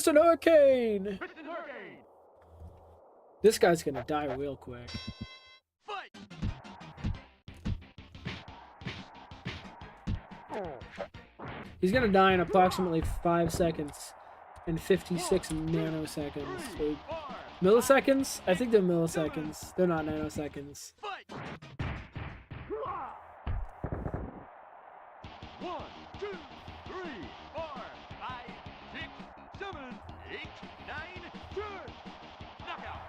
Piston Hurricane! Piston Hurricane. This guy's gonna die real quick. Fight. He's gonna die in approximately 5 seconds and 56 nanoseconds. So, milliseconds? I think they're milliseconds. They're not nanoseconds. Fight. 1, 2, 3, 4, 5, 6, 7, 8, 9, 10. Knockout.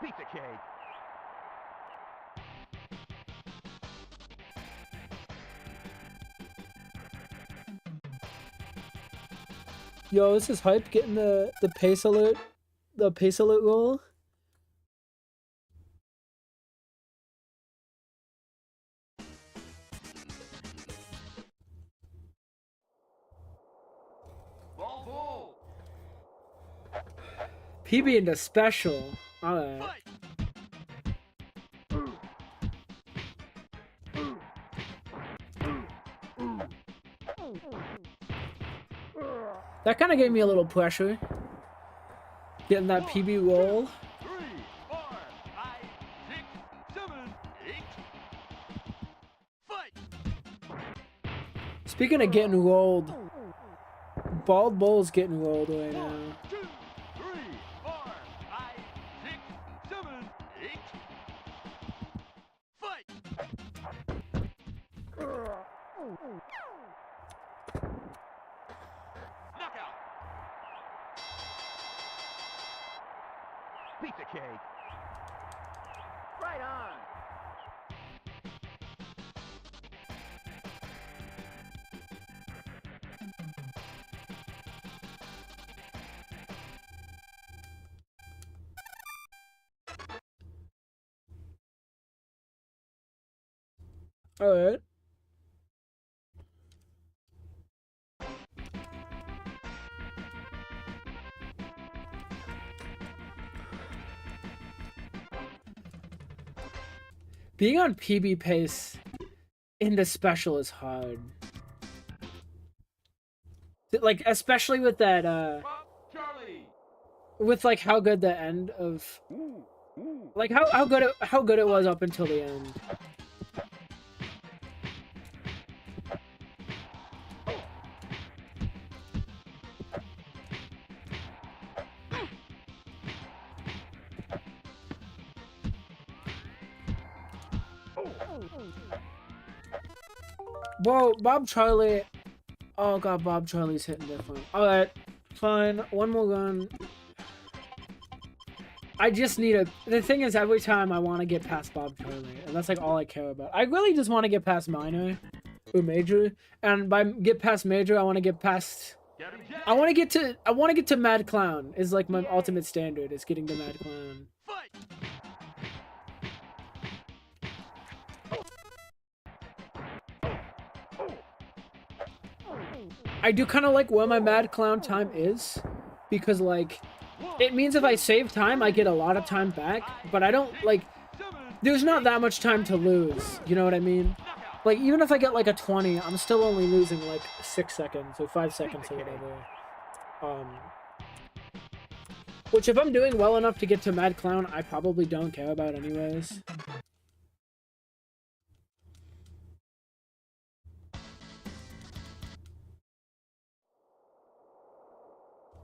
Pizza cake. Yo, this is hype getting the pace alert roll. Ball bull. PB into special. Alright. Fight. That kind of gave me a little pressure. Getting that PB roll. 3, 4, 5, 6, 7, 8. Fight. Speaking of getting rolled, Bald Bull's getting rolled right now. 1, 2, 3, 4, 5, 6, 7, 8. Fight. Knockout. Pizza cake. Right on. Alright. Being on PB pace into special is hard. Like, especially with that, Bob Charlie. with like how good the end of, like how good it was up until the end. Whoa, Bob Charlie. Oh god, Bob Charlie's hitting different. Alright, fine. One more run. I just need a... The thing is, every time I want to get past Bob Charlie, and that's like all I care about. I really just want to get past minor or major, and by get past major, I want to get past... I want to get to Mad Clown. Is like my ultimate standard. Is getting to Mad Clown. Fight. I do kind of like where my Mad Clown time is, because like it means if I save time, I get a lot of time back. But I don't like. There's not that much time to lose. You know what I mean? Like even if I get like a 20, I'm still only losing like 6 seconds or 5 seconds or whatever. Which if I'm doing well enough to get to Mad Clown, I probably don't care about anyways.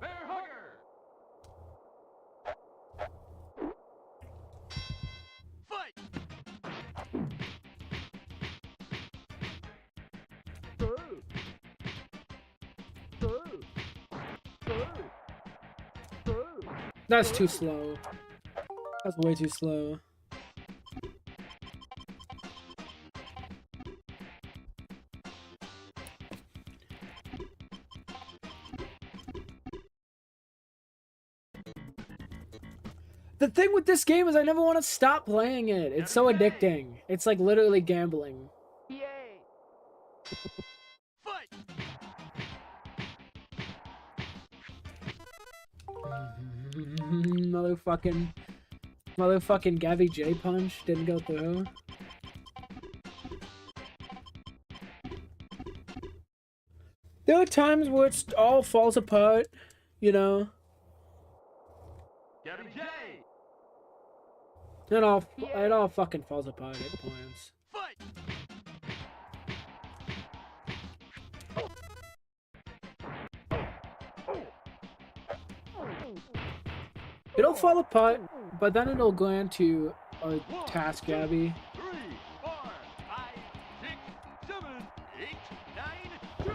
Bear hugger. Fight. That's too slow. That's way too slow. The thing with this game is I never want to stop playing it. It's so addicting. It's like literally gambling. Yay. Fight. Motherfucking Gabby J punch didn't go through. times where it's all falls apart, you know. Gabby J. It all fucking falls apart at points. Fight. It'll fall apart, but then it'll go into a task, Gabby. 3, 4, 5, 6, 7, 8, 9, 10.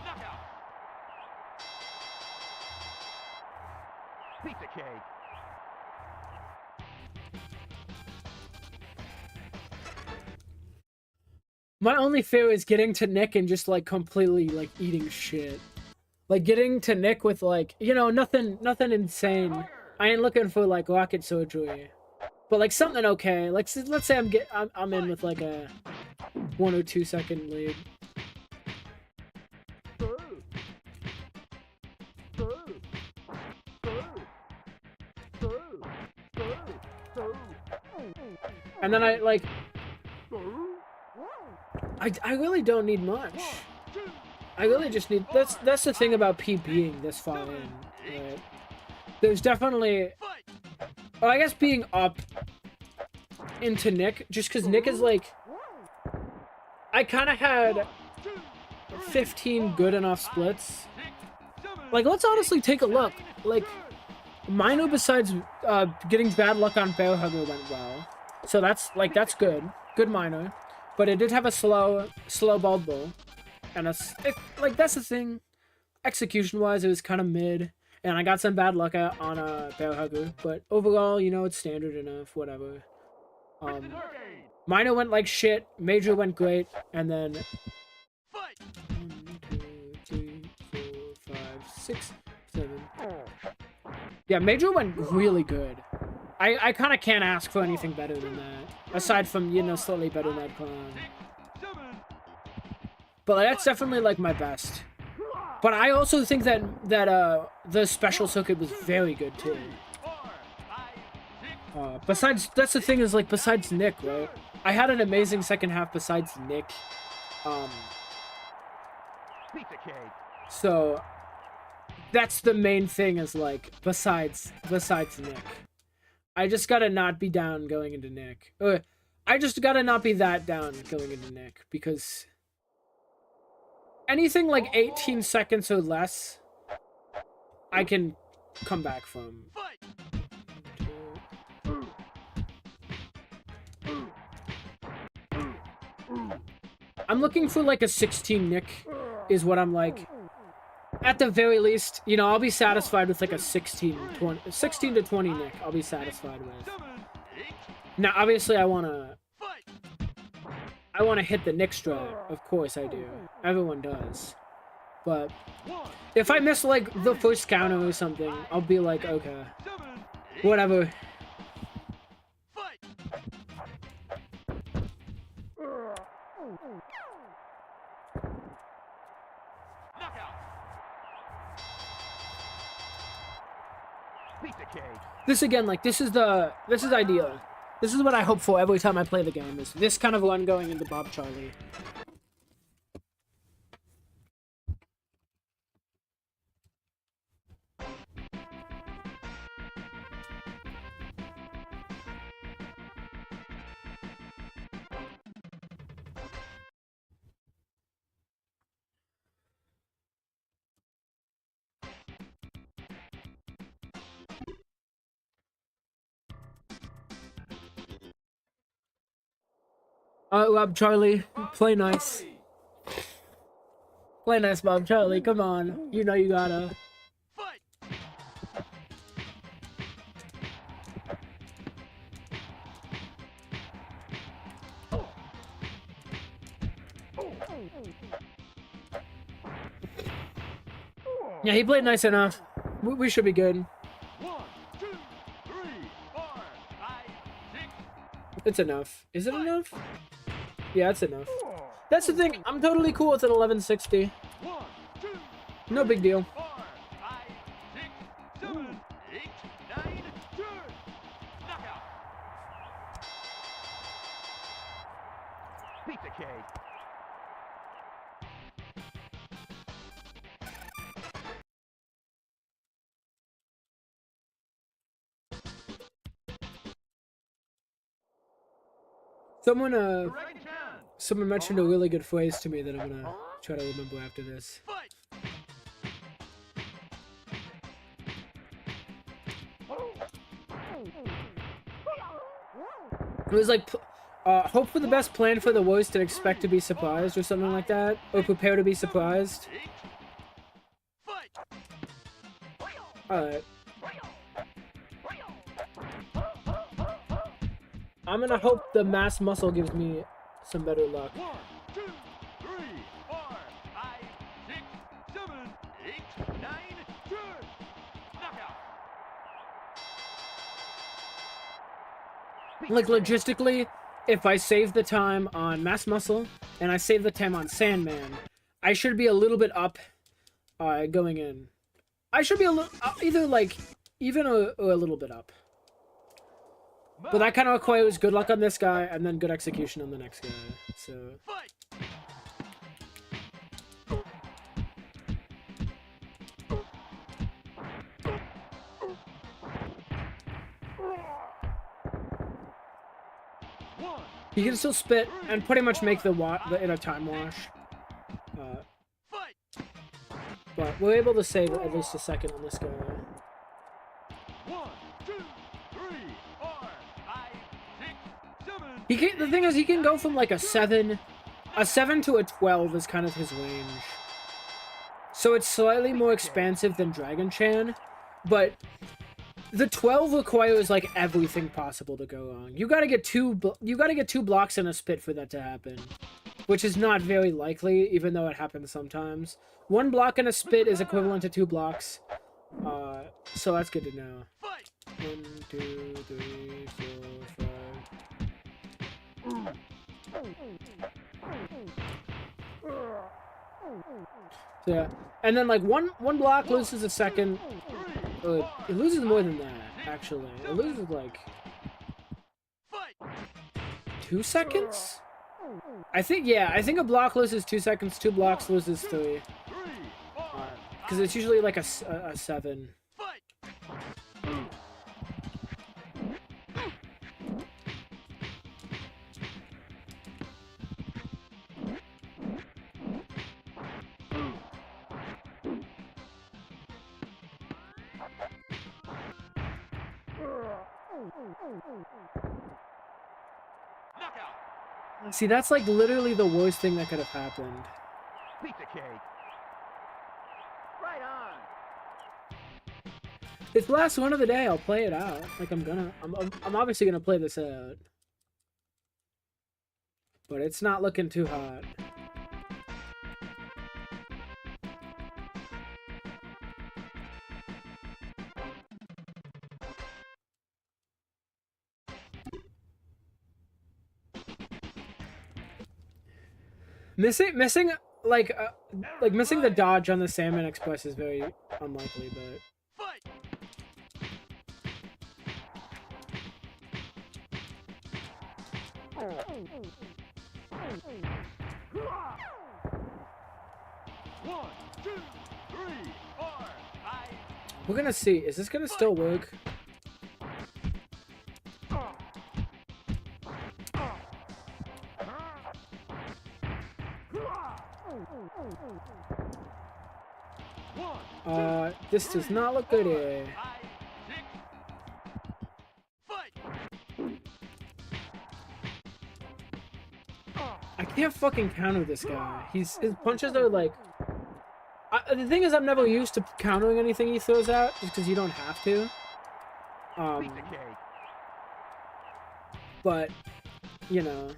Knockout. Pizza cake. My only fear is getting to Nick and just like completely like eating shit. Like getting to Nick with like, you know, nothing insane. I ain't looking for like rocket surgery. But like something okay. Like let's say I'm in with like a 1 or 2 second lead. And then I like I really don't need much. I really just need that's the thing about PBing this far in, right? There's definitely I guess being up into Nick, just because Nick is like I kinda had 15 good enough splits. Like let's honestly take a look. Like Minor besides getting bad luck on Bear Hugger went well. So that's good. Good Minor. But it did have a slow bald bull. And like that's the thing. Execution wise it was kind of mid. And I got some bad luck on a Bear Hugger. But overall, you know, it's standard enough, whatever. Minor went like shit, Major went great, and then 1, 2, 3, 4, 5, 6, 7. Yeah, Major went really good. I kind of can't ask for anything better than that. Aside from, you know, slightly better Mad Clown. But that's definitely like my best. But I also think that the special circuit was very good too. Besides, that's the thing is like besides Nick, right? I had an amazing second half besides Nick. Pizza cake. So that's the main thing is like besides Nick. I just gotta not be down going into Nick. I just gotta not be that down going into Nick because anything like 18 seconds or less, I can come back from. I'm looking for like a 16 Nick is what I'm like. At the very least, you know, I'll be satisfied with like a 16 to 20 Nick. I'll be satisfied with. Now, obviously, I wanna hit the Nick strat. Of course I do. Everyone does. But if I miss like the first counter or something, I'll be like, okay, whatever. This again, like this is ideal. This is what I hope for every time I play the game. Is this kind of run going into Bob Charlie? Bob Charlie, play nice. Play nice, Bob Charlie. Come on, you know you gotta. Yeah, he played nice enough. We should be good. 1, 2, 3, 4, 5, 6. It's enough. Is it enough? Yeah, it's enough. That's the thing. I'm totally cool with an 1160. 1, 2, No big deal. 4, 5, 6, 7, 8, 9, 10. Knockout. Pizza cake. Someone Correct 10. someone mentioned a really good phrase to me that I'm gonna try to remember after this. Fight. It was like, hope for the best, plan for the worst, and expect to be surprised, or something like that. Or prepare to be surprised. Fight. Alright. I'm gonna hope the mass muscle gives me some better luck. 1, 2, 3, 4, 5, 6, 7, 8, 9, 10. Knockout. Like, logistically, if I save the time on mass muscle, and I save the time on Sandman, I should be a little bit up, going in. I should be a little, either, like, even or a little bit up. But that kind of requires good luck on this guy, and then good execution on the next guy, so... Fight. You can still spit and pretty much make the inner time wash. But we're able to save at least a second on this guy. 1, 2, 3, 4, 5, 6, 7. He can, the thing is, he can go from like a 7 to a 12 is kind of his range. So it's slightly more expansive than Dragon Chan, but the 12 requires like everything possible to go wrong. You gotta get two blocks and a spit for that to happen, which is not very likely, even though it happens sometimes. 1 block and a spit is equivalent to 2 blocks, so that's good to know. 1, 2, 3, 4, 5. So, yeah, and then like one block loses a second. It loses more than that, actually. It loses like 2 seconds. I think a block loses 2 seconds. 2 blocks loses 3. Because it's usually like a 7. See, that's like literally the worst thing that could have happened. Pizza cake. Right on. It's the last one of the day. I'll play it out. Like I'm obviously gonna play this out, but it's not looking too hot. Missing missing the dodge on the Salmon Express is very unlikely, but we're gonna see. Is this gonna still work? This does not look good here. I can't fucking counter this guy. His punches are like... the thing is, I'm never used to countering anything he throws out, just because you don't have to. But, you know...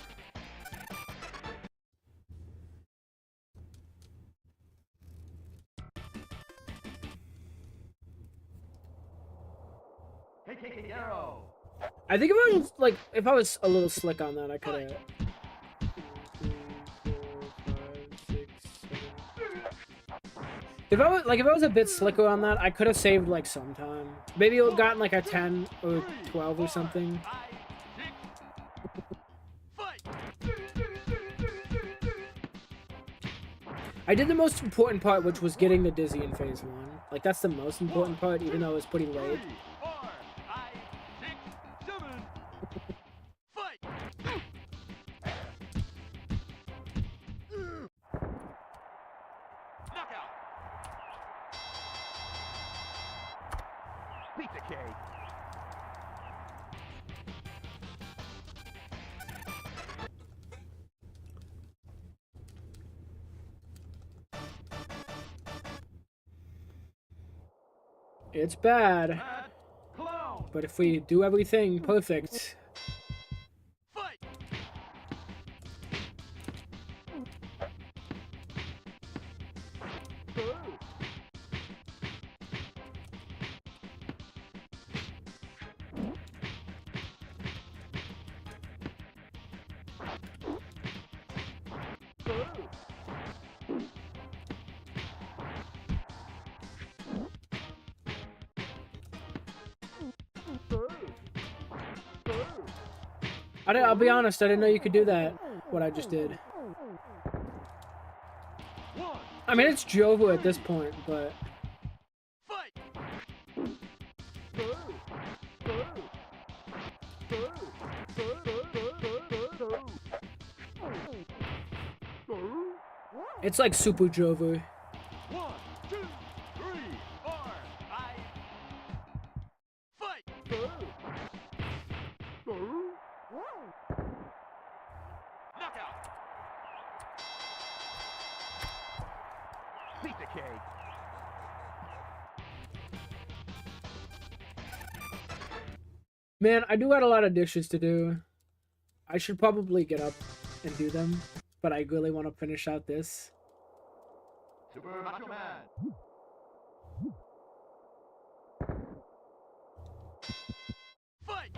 I think if I was a little slick on that, I could have. 2, 3, 4, 5, 6, 7. If I was a bit slicker on that, I could have saved like some time. Maybe it would have gotten like a 10 or 12 or something. I did the most important part, which was getting the dizzy in phase 1. Like that's the most important part, even though it was pretty late. cake. It's bad, Mad Clown. but if we do everything perfect, Fight. I'll be honest, I didn't know you could do that, what I just did. One. I mean, it's Jovo at this point, but Fight. it's like Super Jovo. 1, 2, 3, 4, 5. Fight. Knockout. Pizza cake. Man, I do got a lot of dishes to do. I should probably get up and do them, but I really want to finish out this. Super Macho Man. Fight.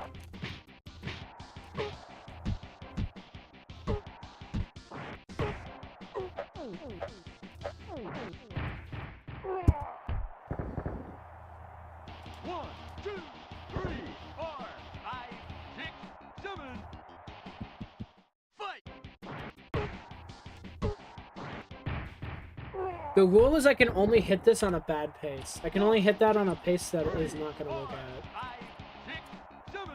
One, two, three, 4, 5, 6, 7. Fight. The rule is I can only hit this on a bad pace. I can only hit that on a pace that is not going to work 4, out. 5, 6, 7,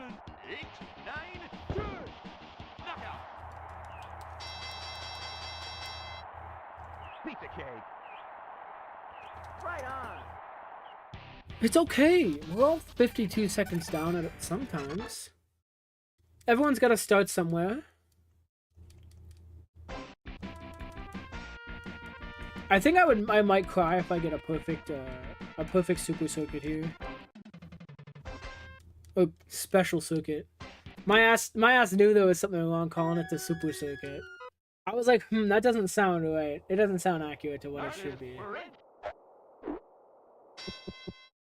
8, 9, 10. Knockout. Pizza cake. Right on. It's okay. We're all 52 seconds down at it sometimes. Everyone's got to start somewhere. I think I might cry if I get a perfect super circuit here. A special circuit. My ass knew there was something wrong calling it the super circuit. I was like, that doesn't sound right. It doesn't sound accurate to what it should be. We're in.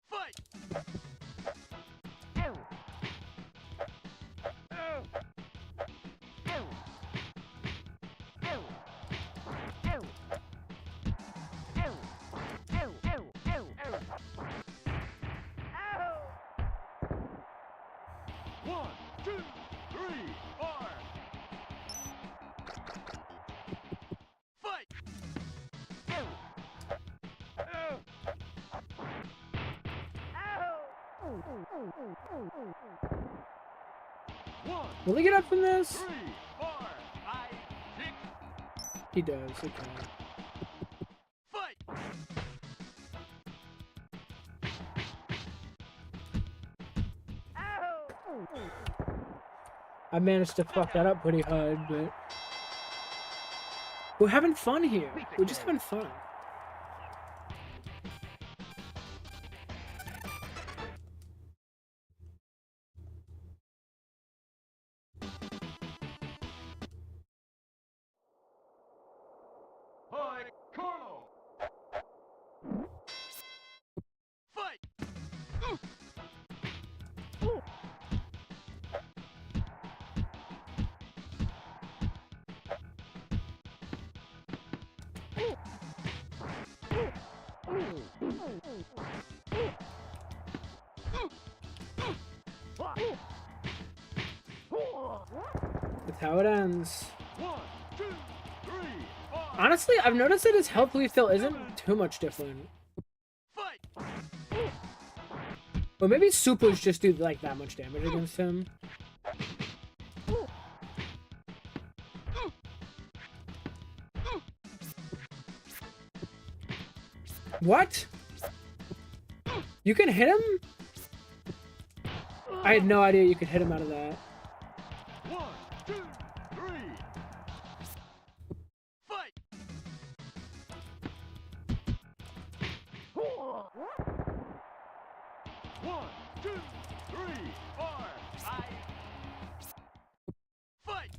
Fight. One, two, three, 4. Fight. One, Will he get up from this? 3, 4, 5, 6. He does, okay. Fight. I managed to fuck that up pretty hard, but... We're having fun here. We're just having fun. Hi, Carlo. Fight. That's how it ends. 1, 2, 3, 4. Honestly, I've noticed that his health refill isn't too much different. Fight. But maybe supers just do like that much damage against him. What? You can hit him? I had no idea you could hit him out of that. 1, 2, 3. Fight! 1, 2, 3, 4, 5. Fight!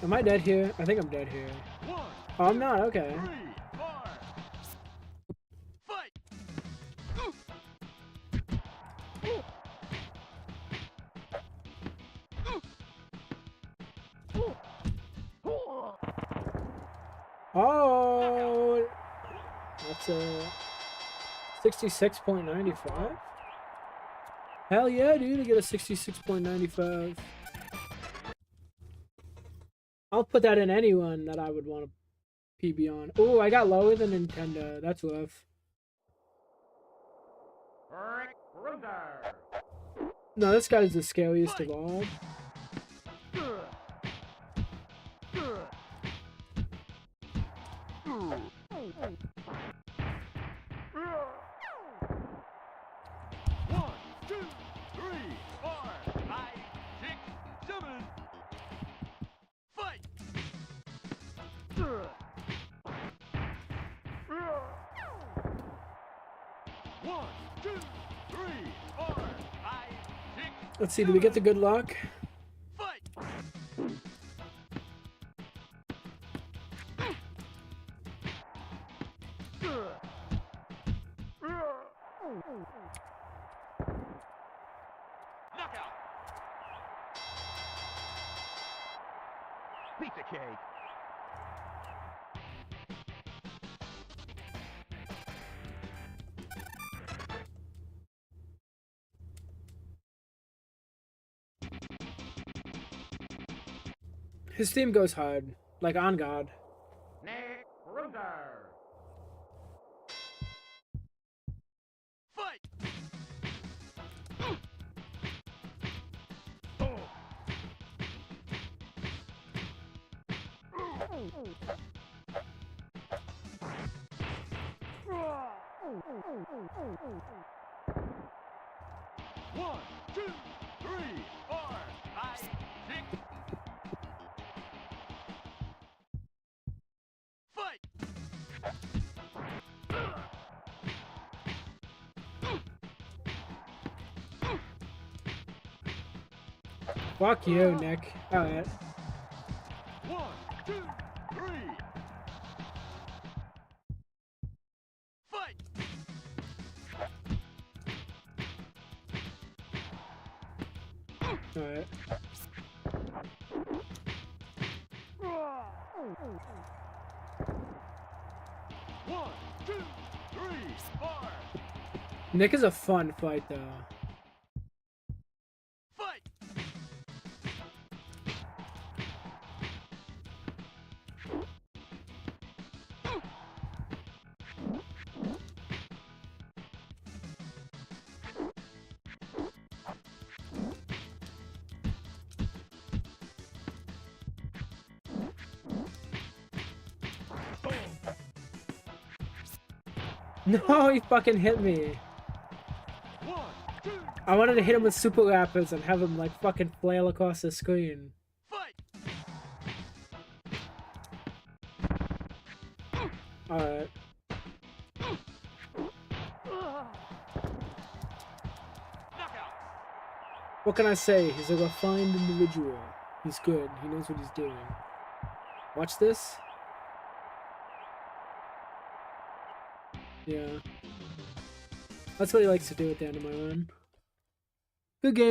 Am I dead here? I think I'm dead here. 1, Oh, I'm not. Okay. 3, 4. Fight! Oh, that's a 66.95. Hell yeah, dude! I get a 66.95. I'll put that in anyone that I would want to PB on. Oh, I got lower than Nintendo. That's rough. No, this guy's the scariest of all. One, two, three, four, five, six, seven. Fight! One, two, three, four, five, six. Let's see, do we get the good luck? Fight! Knockout! Pizza cake. His team goes hard. Like, on God. Nick Ruger. Fight! One, two, three, four, five, six. Fight! Fuck you, Nick. Alright. One, two, three. Fight! Alright. One, two, three, four. Nick is a fun fight, though. Fight! No, he fucking hit me. One, two, I wanted to hit him with super rappers and have him like fucking flail across the screen. fight! Alright. Knockout! What can I say? He's a refined individual. He's good. He knows what he's doing. Watch this. Yeah. That's what he likes to do at the end of my run. Good game.